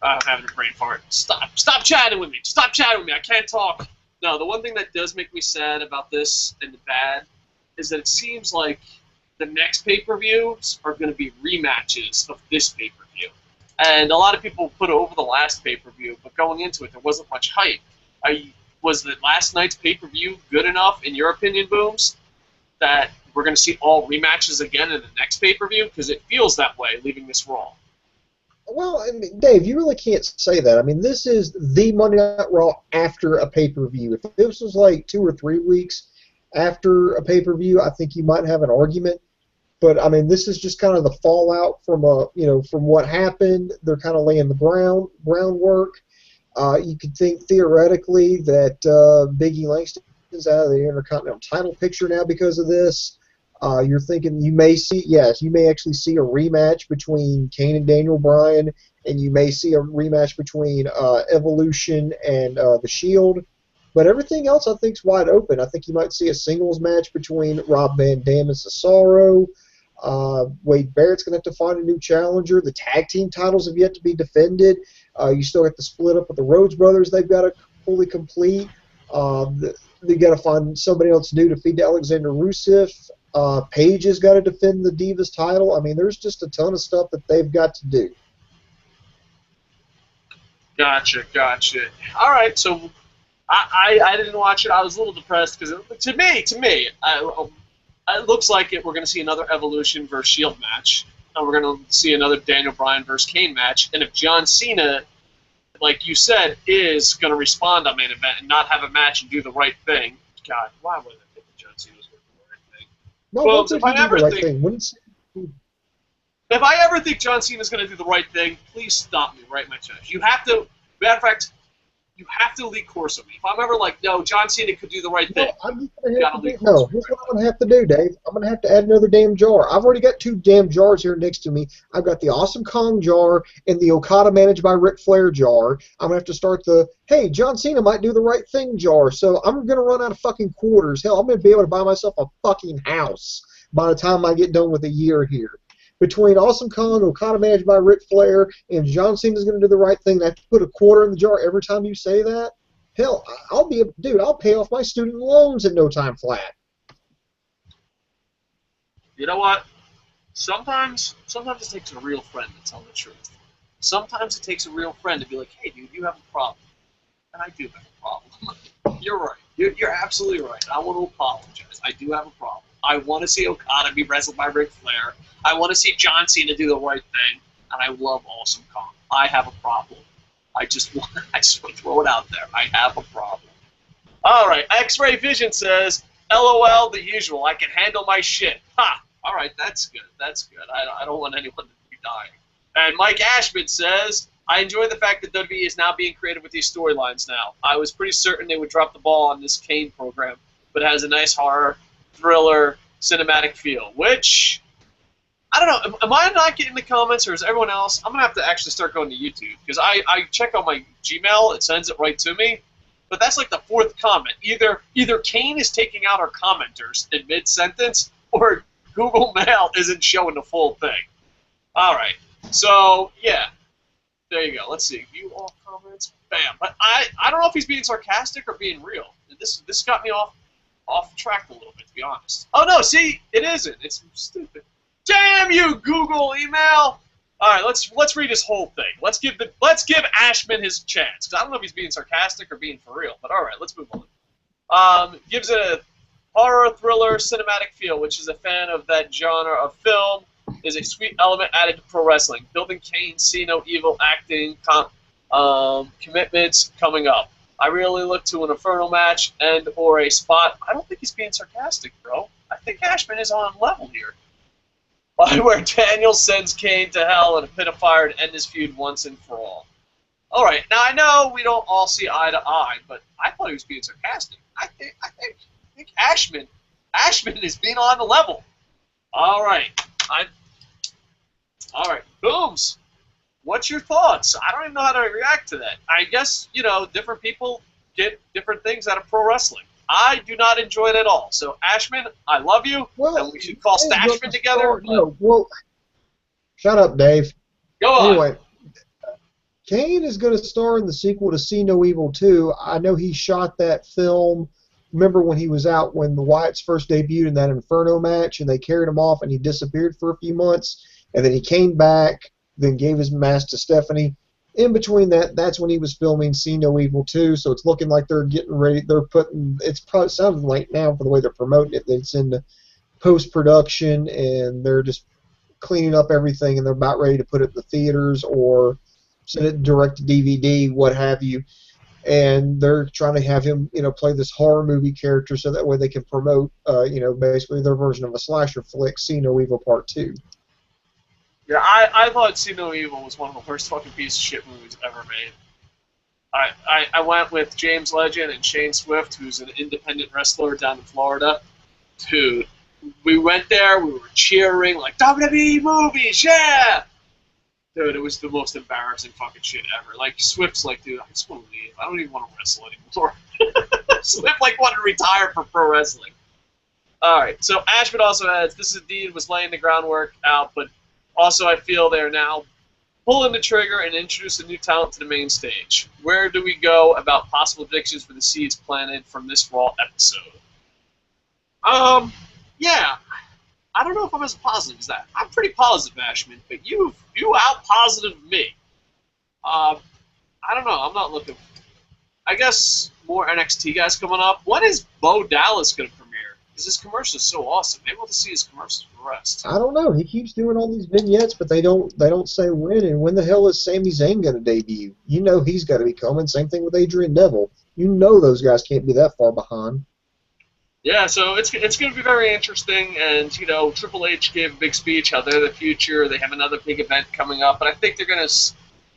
I'm having a brain fart. Stop chatting with me. Stop chatting with me. I can't talk. No, the one thing that does make me sad about this and the bad is that it seems like the next pay-per-views are going to be rematches of this pay-per-view. And a lot of people put over the last pay-per-view, but going into it, there wasn't much hype. Was the last night's pay-per-view good enough, in your opinion, Booms, that we're going to see all rematches again in the next pay-per-view? Because it feels that way, leaving this Raw. Well, I mean, Dave, you really can't say that. I mean, this is the Monday Night Raw after a pay-per-view. If this was like 2 or 3 weeks after a pay-per-view, I think you might have an argument. But I mean, this is just kind of the fallout from from what happened. They're kind of laying the groundwork. You could think theoretically that Big E Langston's out of the Intercontinental title picture now because of this. You're thinking you may actually see a rematch between Kane and Daniel Bryan, and you may see a rematch between Evolution and the Shield. But everything else, I think, is wide open. I think you might see a singles match between Rob Van Dam and Cesaro. Wade Barrett's going to have to find a new challenger. The tag team titles have yet to be defended. You still have to split up with the Rhodes brothers. They've got to fully complete. They got to find somebody else new to feed to Alexander Rusev. Paige has got to defend the Divas title. I mean, there's just a ton of stuff that they've got to do. Gotcha. All right, so I didn't watch it. I was a little depressed because to me, it looks like we're going to see another Evolution versus Shield match, and we're going to see another Daniel Bryan versus Kane match. And if John Cena, like you said, is going to respond on main event and not have a match and do the right thing, God, why would I think John Cena was going to do the right thing? No, well, if I ever think John Cena is going to do the right thing, please stop me right in my chest. You have to. Matter of fact, you have to lead course of me. If I'm ever like, no, John Cena could do the right thing, here's what I'm going to have to do, Dave. I'm going to have to add another damn jar. I've already got 2 damn jars here next to me. I've got the Awesome Kong jar and the Okada managed by Ric Flair jar. I'm going to have to start the, hey, John Cena might do the right thing jar. So I'm going to run out of fucking quarters. Hell, I'm going to be able to buy myself a fucking house by the time I get done with a year here. Between Awesome Kong, Okada managed by Ric Flair, and John Cena's going to do the right thing, and I have to put a quarter in the jar every time you say that. Hell, I'll pay off my student loans in no time flat. You know what? Sometimes it takes a real friend to tell the truth. Sometimes it takes a real friend to be like, hey, dude, you have a problem. And I do have a problem. You're right. You're absolutely right. I want to apologize. I do have a problem. I want to see Okada be wrestled by Ric Flair. I want to see John Cena do the right thing. And I love Awesome Kong. I have a problem. I just want to throw it out there. I have a problem. All right. X-Ray Vision says, LOL, the usual. I can handle my shit. Ha! All right. That's good. That's good. I don't want anyone to be dying. And Mike Ashman says, I enjoy the fact that WWE is now being creative with these storylines now. I was pretty certain they would drop the ball on this Kane program, but it has a nice horror, thriller, cinematic feel, which, I don't know, am I not getting the comments, or is everyone else? I'm going to have to actually start going to YouTube, because I check on my Gmail, it sends it right to me, but that's like the 4th comment. Either Kane is taking out our commenters in mid-sentence, or Google Mail isn't showing the full thing. All right, so, yeah. There you go. Let's see. View all comments. Bam. But I don't know if he's being sarcastic or being real. This got me off track a little bit, to be honest. Oh no, see, it isn't. It's stupid. Damn you, Google email. All right, let's read his whole thing. Let's give Ashman his chance. 'Cause I don't know if he's being sarcastic or being for real. But all right, let's move on. Gives it a horror, thriller, cinematic feel, which is a fan of that genre of film. Is a sweet element added to pro wrestling. Building Kane, see no evil, acting, commitments coming up. I really look to an Inferno match and or a spot. I don't think he's being sarcastic, bro. I think Ashman is on level here. Where Daniel sends Kane to hell in a pit of fire to end his feud once and for all. All right, now I know we don't all see eye to eye, but I thought he was being sarcastic. I think Ashman Ashman is being on the level. All right. All right. Booms. What's your thoughts? I don't even know how to react to that. I guess, different people get different things out of pro wrestling. I do not enjoy it at all. So, Ashman, I love you, and we should call Stashman together. Shut up, Dave. Go on. Anyway, Kane is going to star in the sequel to See No Evil 2. I know he shot that film. Remember when he was out when the Wyatts first debuted in that Inferno match, and they carried him off, and he disappeared for a few months, and then he came back, then gave his mask to Stephanie. In between that's when he was filming See No Evil 2, so it's looking like they're getting ready. It's probably sounding like now, for the way they're promoting it, that it's in the post-production, and they're just cleaning up everything, and they're about ready to put it in the theaters or send it direct to DVD, what have you. And they're trying to have him, play this horror movie character, so that way they can promote, basically their version of a slasher flick, See No Evil Part 2. Yeah, I thought See No Evil was one of the worst fucking piece of shit movies ever made. I went with James Legend and Shane Swift, who's an independent wrestler down in Florida. Dude, we went there, we were cheering, like, WWE movies, yeah! Dude, it was the most embarrassing fucking shit ever. Like, Swift's like, dude, I just want to leave. I don't even want to wrestle anymore. Swift, wanted to retire from pro wrestling. Alright, so Ashman also adds, this indeed was laying the groundwork out, but also I feel they're now pulling the trigger and introduce a new talent to the main stage. Where do we go about possible predictions for the seeds planted from this Raw episode? Yeah. I don't know if I'm as positive as that. I'm pretty positive, Ashman, but you out-positive me. I don't know. I'm not looking... I guess more NXT guys coming up. When is Bo Dallas going to premiere? Because his commercial is so awesome. Maybe we'll see his commercials for the rest. I don't know. He keeps doing all these vignettes, but they don't say when. And when the hell is Sami Zayn going to debut? He's got to be coming. Same thing with Adrian Neville. Those guys can't be that far behind. Yeah, so it's going to be very interesting, and, Triple H gave a big speech how they're the future, they have another big event coming up, but I think they're going to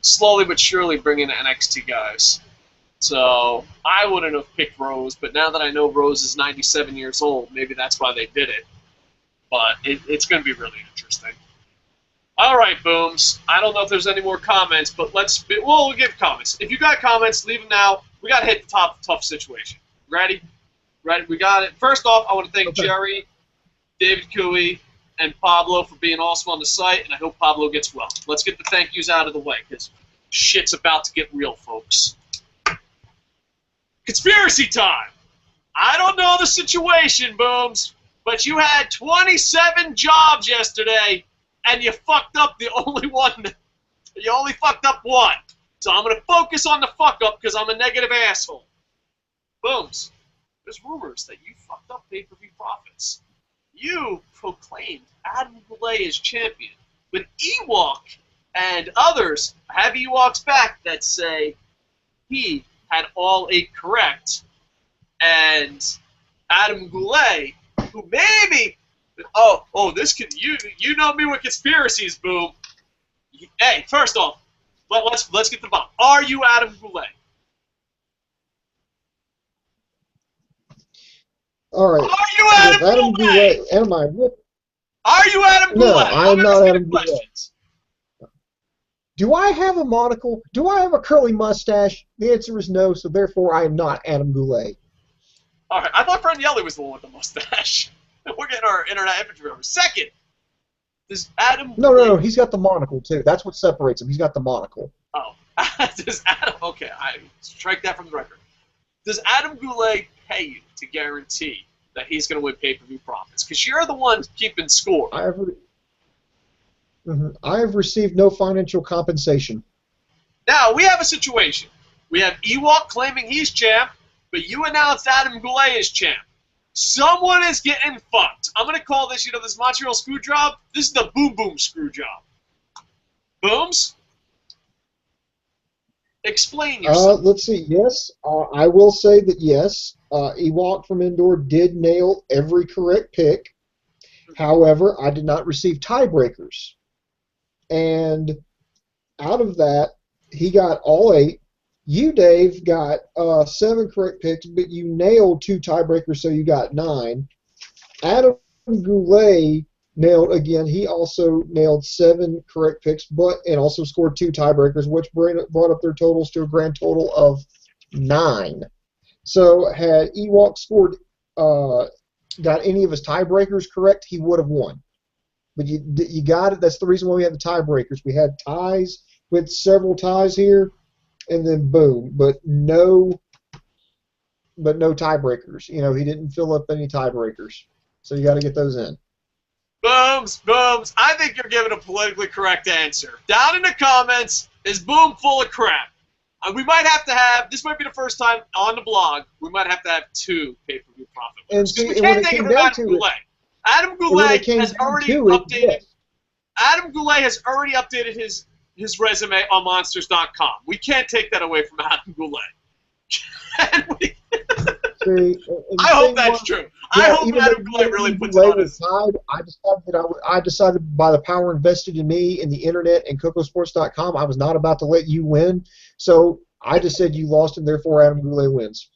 slowly but surely bring in NXT guys. So, I wouldn't have picked Rose, but now that I know Rose is 97 years old, maybe that's why they did it. But it's going to be really interesting. Alright, Booms, I don't know if there's any more comments, but we'll give comments. If you got comments, leave them now. We got to hit the tough situation. Ready? Right, we got it. First off, I want to thank Jerry, David Cooey, and Pablo for being awesome on the site, and I hope Pablo gets well. Let's get the thank yous out of the way, because shit's about to get real, folks. Conspiracy time! I don't know the situation, Booms, but you had 27 jobs yesterday, and you fucked up the only one. You only fucked up one. So I'm going to focus on the fuck-up, because I'm a negative asshole. Booms. There's rumors that you fucked up pay-per-view profits. You proclaimed Adam Goulet as champion, but Ewok and others have Ewoks back that say he had all 8 correct, and Adam Goulet, who maybe this could you know me with conspiracies, Boom. Hey, first off, let's get the bottom. Are you Adam Goulet? All right. Are you Adam Goulet? Am I? Are you Adam Goulet? No, I am not Adam Goulet. Do I have a monocle? Do I have a curly mustache? The answer is no, so therefore I am not Adam Goulet. All right, I thought Fred Yelly was the one with the mustache. We're getting our internet infantry over. Second, does Adam... No, he's got the monocle, too. That's what separates him. He's got the monocle. Oh. Does Adam... Okay, I strike that from the record. Does Adam Goulet pay you to guarantee that he's going to win pay-per-view profits? Because you're the one keeping score. I have received no financial compensation. Now, we have a situation. We have Ewok claiming he's champ, but you announced Adam Goulet is champ. Someone is getting fucked. I'm going to call this, this Montreal screw job. This is the boom screw job. Booms? Explain yourself. Let's see. Yes, I will say that yes, Ewok from Indoor did nail every correct pick. However, I did not receive tiebreakers. And out of that, he got all 8. You, Dave, got 7 correct picks, but you nailed 2 tiebreakers, so you got 9. Adam Goulet nailed again. He also nailed 7 correct picks, and also scored 2 tiebreakers, which brought up their totals to a grand total of 9. So had Ewok scored, got any of his tiebreakers correct, he would have won. But you got it. That's the reason why we have the tiebreakers. We had ties with several ties here, and then boom. But no tiebreakers. You know, he didn't fill up any tiebreakers. So you got to get those in. Booms. I think you're giving a politically correct answer. Down in the comments is Boom full of crap. We might have to have, this might be the first time on the blog, we might have to have 2 pay-per-view profit winners. And see, we can't take it from Adam Goulet. Adam Goulet has already updated. Adam Goulet has already updated his resume on Monsters.com. We can't take that away from Adam Goulet. See, I hope that's true. I hope Adam Goulet really puts it on his side. I decided by the power invested in me in the internet and Kocosports.com, I was not about to let you win. So I just said you lost, and therefore Adam Goulet wins.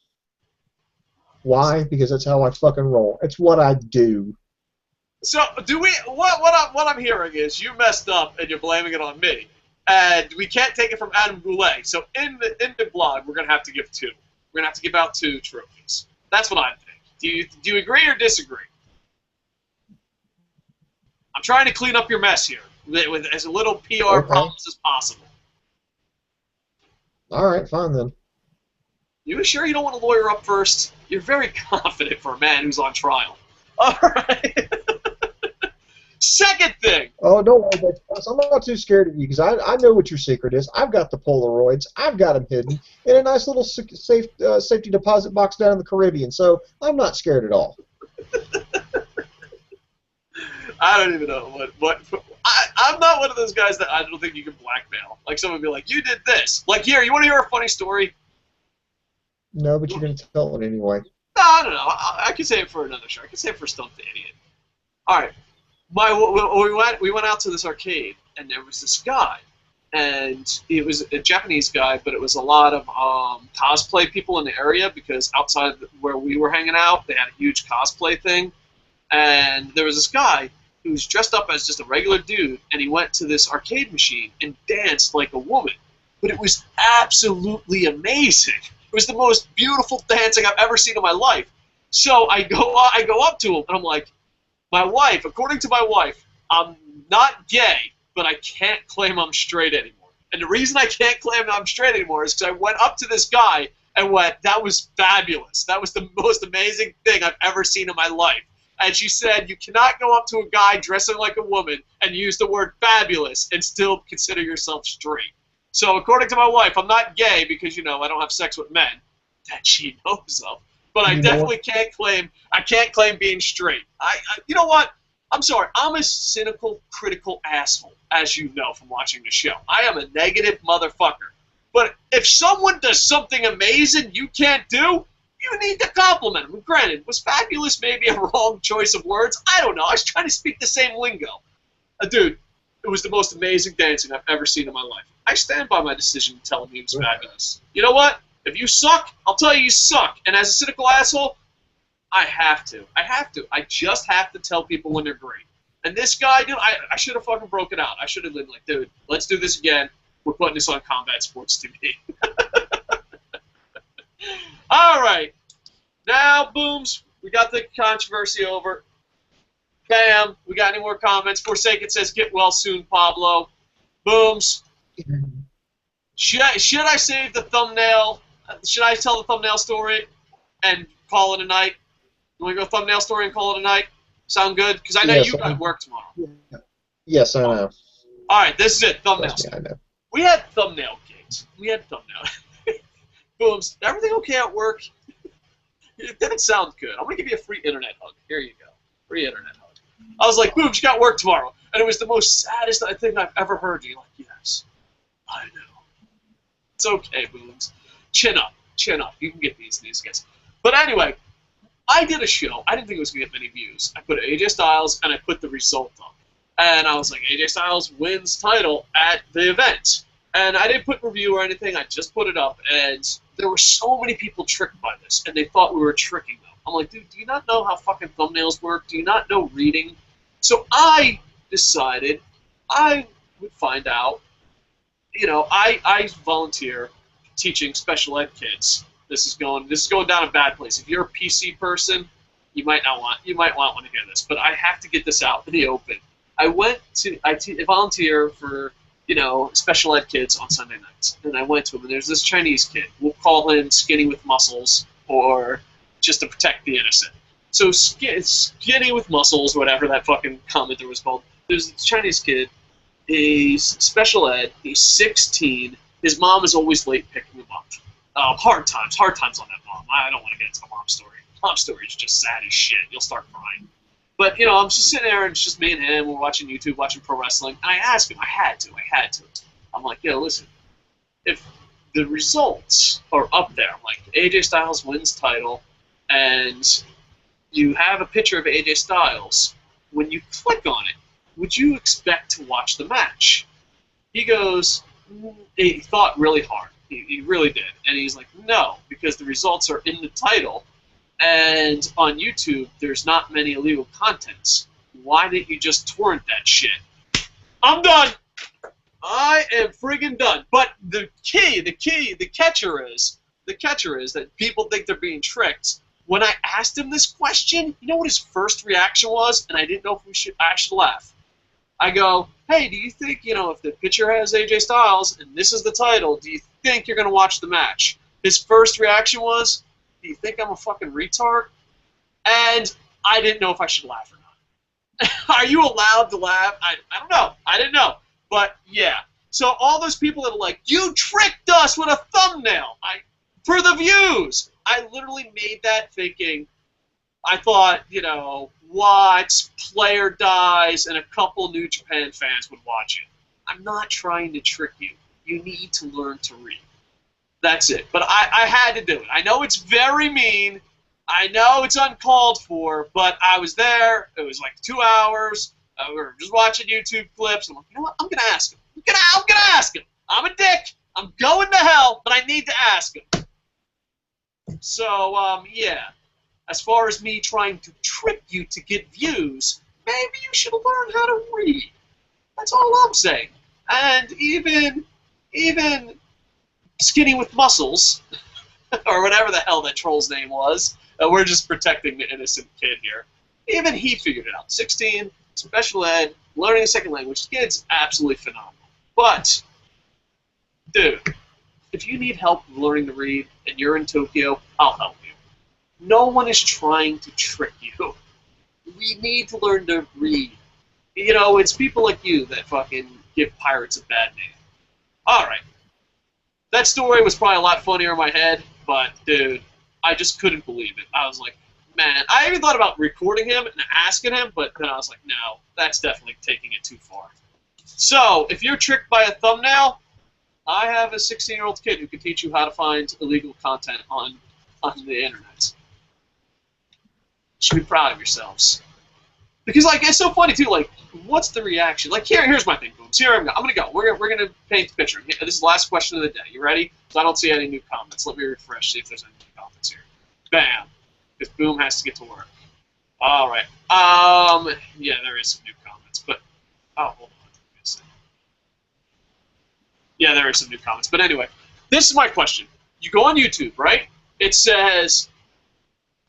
Why? Because that's how I fucking roll. It's what I do. So do we? What I'm hearing is you messed up and you're blaming it on me, and we can't take it from Adam Goulet. So in the blog, we're gonna have to give 2. We're gonna have to give out 2 trophies. That's what I think. Do you agree or disagree? I'm trying to clean up your mess here with as little PR problems as possible. All right, fine then. You sure you don't want to lawyer up first? You're very confident for a man who's on trial. All right. Second thing. Oh, don't worry, I'm not too scared of you because I know what your secret is. I've got the Polaroids. I've got them hidden in a nice little safety deposit box down in the Caribbean, so I'm not scared at all. I don't even know what I'm not one of those guys that I don't think you can blackmail. Like someone would be like, you did this. Like, here, you want to hear a funny story? No, but you're going to tell it anyway. No, I don't know. I can say it for another show. I can say it for Stump the Idiot. All right. We went out to this arcade, and there was this guy, and it was a Japanese guy, but it was a lot of cosplay people in the area because outside where we were hanging out, they had a huge cosplay thing, and there was this guy who was dressed up as just a regular dude, and he went to this arcade machine and danced like a woman, but it was absolutely amazing. It was the most beautiful dancing I've ever seen in my life. So I go up to him, and I'm like, my wife, according to my wife, I'm not gay, but I can't claim I'm straight anymore. And the reason I can't claim I'm straight anymore is because I went up to this guy and went, that was fabulous. That was the most amazing thing I've ever seen in my life. And she said, you cannot go up to a guy dressing like a woman and use the word fabulous and still consider yourself straight. So according to my wife, I'm not gay because, you know, I don't have sex with men that she knows of. But I definitely can't claim being straight. You know what? I'm sorry. I'm a cynical, critical asshole, as you know from watching the show. I am a negative motherfucker. But if someone does something amazing you can't do, you need to compliment them. Granted, was fabulous maybe a wrong choice of words? I don't know. I was trying to speak the same lingo. Dude, it was the most amazing dancing I've ever seen in my life. I stand by my decision telling me it was fabulous. You know what? If you suck, I'll tell you suck. And as a cynical asshole, I have to. I just have to tell people when they're great. And this guy, dude, I should have fucking broke it out. I should have been like, dude, let's do this again. We're putting this on Combat Sports TV. All right. Now, Booms, we got the controversy over. Bam. We got any more comments? Forsaken says, get well soon, Pablo. Booms. Should I save the thumbnail? Should I tell the thumbnail story and call it a night? You want to go thumbnail story and call it a night? Sound good? Because I know you got work tomorrow. Yes, I know. All right, this is it. Thumbnail. I know. We had thumbnail gigs. We had thumbnail. Booms, everything okay at work? It didn't sound good. I'm going to give you a free internet hug. Here you go. Free internet hug. I was like, Booms, you got work tomorrow. And it was the most saddest thing I've ever heard. You're like, yes, I know. It's okay, Booms. Chin up. Chin up. You can get these guys. But anyway, I did a show. I didn't think it was going to get many views. I put AJ Styles, and I put the result up. And I was like, AJ Styles wins title at the event. And I didn't put review or anything. I just put it up. And there were so many people tricked by this, and they thought we were tricking them. I'm like, dude, do you not know how fucking thumbnails work? Do you not know reading? So I decided I would find out. You know, I volunteer teaching special ed kids. This is going down a bad place. If you're a PC person, you might want to hear this, but I have to get this out in the open. I volunteer for, you know, special ed kids on Sunday nights, and I went to him, and there's this Chinese kid. We'll call him Skinny with Muscles, or just to protect the innocent. So Skinny with Muscles, whatever that fucking commenter was called. There's this Chinese kid. He's special ed. He's 16. His mom is always late picking him up. Hard times on that mom. I don't want to get into the mom story. Mom's story is just sad as shit. You'll start crying. But, you know, I'm just sitting there, and it's just me and him. We're watching YouTube, watching pro wrestling. And I asked him. I had to. I'm like, yo, listen. If the results are up there, like AJ Styles wins title, and you have a picture of AJ Styles, when you click on it, would you expect to watch the match? He goes, he thought really hard. He really did. And he's like, no, because the results are in the title. And on YouTube, there's not many illegal contents. Why didn't you just torrent that shit? I'm done. I am friggin' done. But the catcher is that people think they're being tricked. When I asked him this question, you know what his first reaction was? And I didn't know if I should laugh. I go, hey, do you think, you know, if the picture has AJ Styles and this is the title, do you think you're going to watch the match? His first reaction was, do you think I'm a fucking retard? And I didn't know if I should laugh or not. Are you allowed to laugh? I don't know. I didn't know. But, yeah. So all those people that are like, you tricked us with a thumbnail for the views. I literally made that thinking, I thought, you know, what, player dies, and a couple New Japan fans would watch it. I'm not trying to trick you. You need to learn to read. That's it. But I had to do it. I know it's very mean. I know it's uncalled for, but I was there. It was like 2 hours. We were just watching YouTube clips. I'm like, you know what? I'm going to ask him. I'm going to ask him. I'm a dick. I'm going to hell, but I need to ask him. So, yeah. As far as me trying to trick you to get views, maybe you should learn how to read. That's all I'm saying. And even Skinny with Muscles, or whatever the hell that troll's name was, we're just protecting the innocent kid here. Even he figured it out. 16, special ed, learning a second language. The kid's absolutely phenomenal. But, dude, if you need help learning to read and you're in Tokyo, I'll help you. No one is trying to trick you. We need to learn to read. You know, it's people like you that fucking give pirates a bad name. Alright. That story was probably a lot funnier in my head, but, dude, I just couldn't believe it. I was like, man, I even thought about recording him and asking him, but then I was like, no, that's definitely taking it too far. So, if you're tricked by a thumbnail, I have a 16-year-old kid who can teach you how to find illegal content on the internet. You should be proud of yourselves. Because, like, it's so funny, too, like, what's the reaction? Like, here's my thing, Booms. Here I'm going to go. We're going to paint the picture. This is the last question of the day. You ready? So I don't see any new comments. Let me refresh, see if there's any new comments here. Bam. Because Boom has to get to work. All right. Yeah, there is some new comments, but... Oh, hold on. Yeah, there are some new comments. But anyway, this is my question. You go on YouTube, right? It says,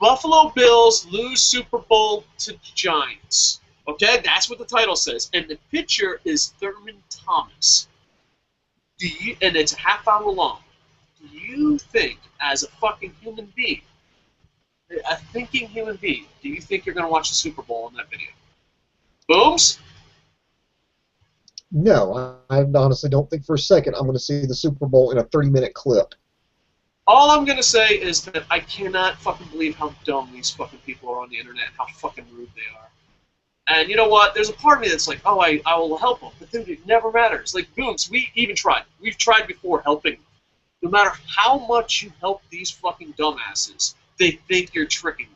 Buffalo Bills lose Super Bowl to Giants. Okay, that's what the title says. And the picture is Thurman Thomas. And it's a half hour long. Do you think, as a fucking human being, a thinking human being, do you think you're going to watch the Super Bowl in that video? Booms? No, I honestly don't think for a second I'm going to see the Super Bowl in a 30-minute clip. All I'm going to say is that I cannot fucking believe how dumb these fucking people are on the internet and how fucking rude they are. And you know what? There's a part of me that's like, oh, I will help them. But dude, it never matters. Like, Booms, we even tried. We've tried before helping them. No matter how much you help these fucking dumbasses, they think you're tricking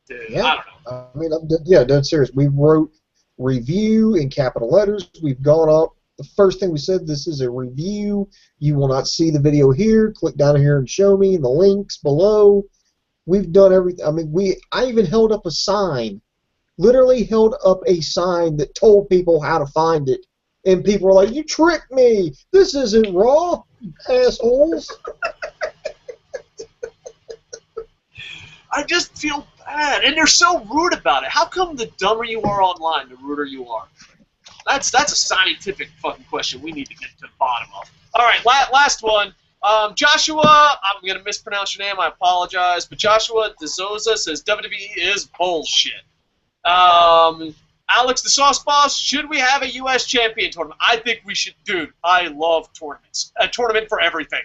them. Dude, yeah. I don't know. I mean, dead serious. We wrote review in capital letters. We've gone up. The first thing we said, this is a review. You will not see the video here. Click down here and show me the links below. We've done everything. I mean, I even held up a sign, literally held up a sign that told people how to find it. And people were like, "You tricked me! This isn't Raw, assholes!" I just feel bad, and they're so rude about it. How come the dumber you are online, the ruder you are? That's a scientific fucking question we need to get to the bottom of. All right, last one. Joshua, I'm going to mispronounce your name. I apologize. But Joshua DeZoza says WWE is bullshit. Alex the Sauce Boss, should we have a U.S. champion tournament? I think we should. Dude, I love tournaments. A tournament for everything.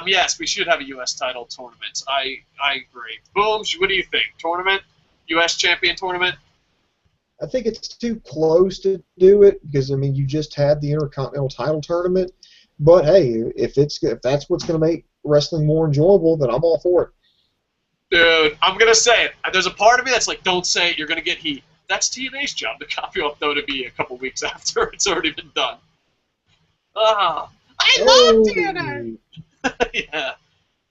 Yes, we should have a U.S. title tournament. I agree. Booms, what do you think? Tournament? U.S. champion tournament? I think it's too close to do it because, I mean, you just had the Intercontinental title tournament. But, hey, if that's what's going to make wrestling more enjoyable, then I'm all for it. Dude, I'm going to say it. There's a part of me that's like, don't say it, you're going to get heat. That's TNA's job to copy off WWE a couple weeks after it's already been done. I love TNA! Yeah.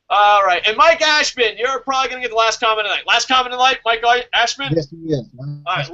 All right. And Mike Ashman, you're probably going to get the last comment of the night. Last comment of the night, Mike Ashman? Yes, yes. All right.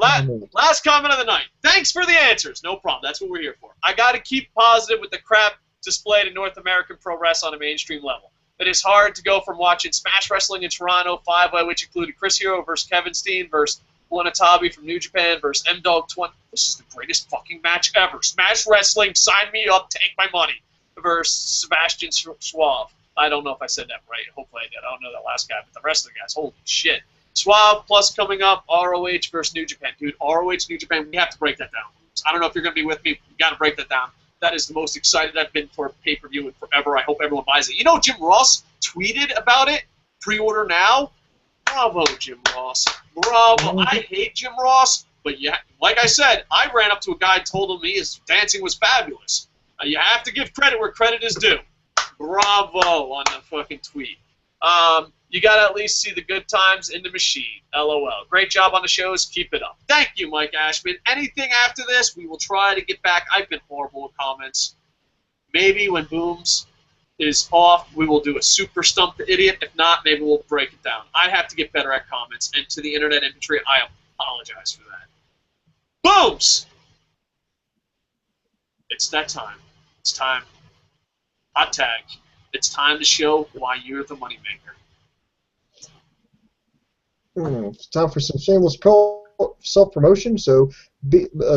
Last comment of the night. Thanks for the answers. No problem. That's what we're here for. I got to keep positive with the crap displayed in North American pro wrestling on a mainstream level. It is hard to go from watching Smash Wrestling in Toronto 5-way, which included Chris Hero versus Kevin Steen versus Wanatabe from New Japan versus M-Dog 20. This is the greatest fucking match ever. Smash Wrestling, sign me up, take my money. Versus Sebastian Suave. I don't know if I said that right. Hopefully I did. I don't know that last guy, but the rest of the guys, holy shit. Suave plus coming up, ROH versus New Japan. Dude, ROH, New Japan, we have to break that down. I don't know if you're going to be with me. We got to break that down. That is the most excited I've been for a pay-per-view in forever. I hope everyone buys it. You know, Jim Ross tweeted about it. Pre-order now. Bravo, Jim Ross. Bravo. I hate Jim Ross, but yeah, like I said, I ran up to a guy and told him his dancing was fabulous. You have to give credit where credit is due. Bravo on the fucking tweet. You got to at least see the good times in the machine. LOL. Great job on the shows. Keep it up. Thank you, Mike Ashman. Anything after this, we will try to get back. I've been horrible with comments. Maybe when Booms is off, we will do a super stump the idiot. If not, maybe we'll break it down. I have to get better at comments. And to the internet infantry, I apologize for that. Booms! It's that time. It's time. Hot tag. It's time to show why you're the moneymaker. It's time for some shameless self-promotion. So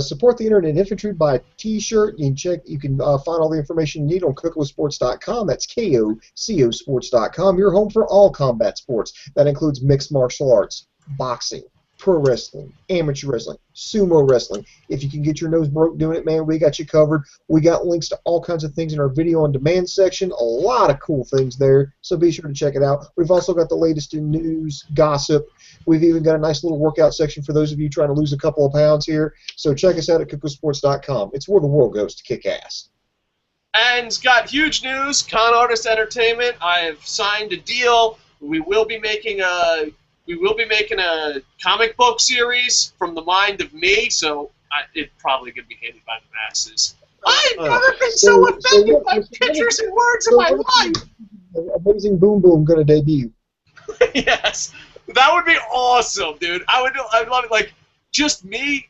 support the Internet Infantry. Buy a T-shirt. You can find all the information you need on Kocosports.com. That's KOCOsports.com. Your home for all combat sports. That includes mixed martial arts, boxing, pro wrestling, amateur wrestling, sumo wrestling. If you can get your nose broke doing it, man, we got you covered. We got links to all kinds of things in our video on demand section. A lot of cool things there, so be sure to check it out. We've also got the latest in news, gossip. We've even got a nice little workout section for those of you trying to lose a couple of pounds here. So check us out at Kocosports.com. It's where the world goes to kick ass. And got huge news. Con Artist Entertainment. I have signed a deal. We will be making a comic book series from the mind of me, so it's probably going to be hated by the masses. I've never been so offended by pictures and words in my life! Amazing Boom Boom going to debut. Yes. That would be awesome, dude. I'd love it. Like, just me,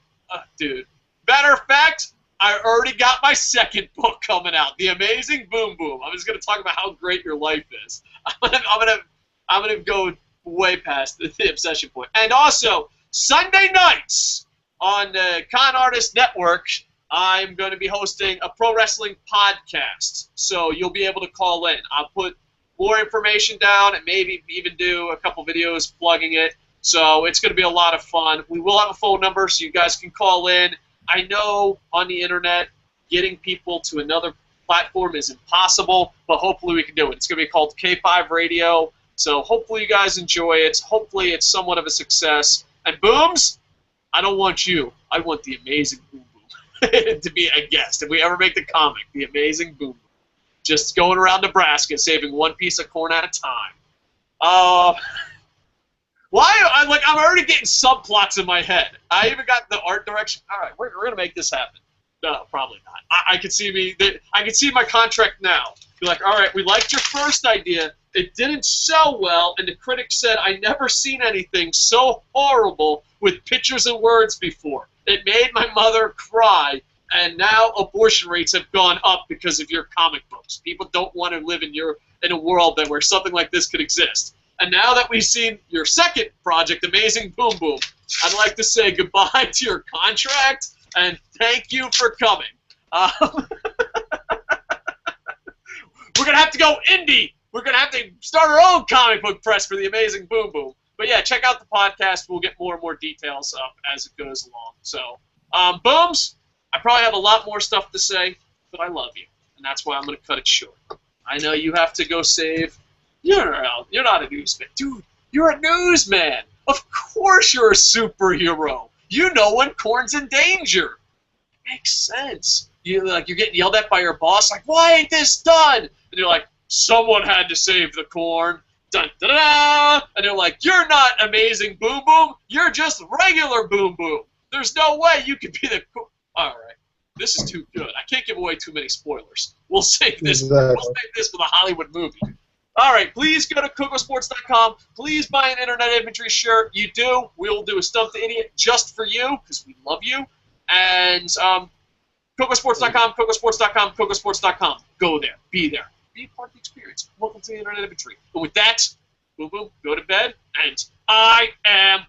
dude. Matter of fact, I already got my second book coming out, The Amazing Boom Boom. I'm just going to talk about how great your life is. I'm gonna go way past the obsession point. And also, Sunday nights on the Con Artist Network, I'm going to be hosting a pro wrestling podcast. So you'll be able to call in. I'll put more information down and maybe even do a couple videos plugging it. So it's going to be a lot of fun. We will have a phone number so you guys can call in. I know on the internet getting people to another platform is impossible, but hopefully we can do it. It's going to be called K5 Radio. So hopefully you guys enjoy it. Hopefully it's somewhat of a success. And Booms, I don't want you. I want the Amazing Boom Boom to be a guest. If we ever make the comic, the Amazing Boom Boom. Just going around Nebraska, saving one piece of corn at a time. I'm already getting subplots in my head. I even got the art direction. All right, we're gonna make this happen. No, probably not. I could see my contract now. Be like, all right, we liked your first idea. It didn't sell well, and the critics said, I never seen anything so horrible with pictures and words before. It made my mother cry, and now abortion rates have gone up because of your comic books. People don't want to live in a world where something like this could exist. And now that we've seen your second project, Amazing Boom Boom, I'd like to say goodbye to your contract, and thank you for coming. We're going to have to go indie. We're going to have to start our own comic book press for the Amazing Boom Boom. But yeah, check out the podcast. We'll get more and more details up as it goes along. So, Booms, I probably have a lot more stuff to say, but I love you. And that's why I'm going to cut it short. I know you have to go save. You're not a newsman. Dude, you're a newsman. Of course you're a superhero. You know when Korn's in danger. Makes sense. You're getting yelled at by your boss, like, why ain't this done? And you're like, someone had to save the Korn. Dun, da, da, da. And they're like, you're not Amazing Boom Boom. You're just regular Boom Boom. There's no way you could be the... All right. This is too good. I can't give away too many spoilers. We'll save this. Exactly. We'll save this for the Hollywood movie. All right. Please go to Kocosports.com. Please buy an Internet Infantry shirt. You do. We'll do a Stump the Idiot just for you because we love you. And Kocosports.com, Kocosports.com, Kocosports.com. Go there. Be there. Be a part of the experience. Welcome to the Internet Infantry. And with that, boom, boom, go to bed, and I am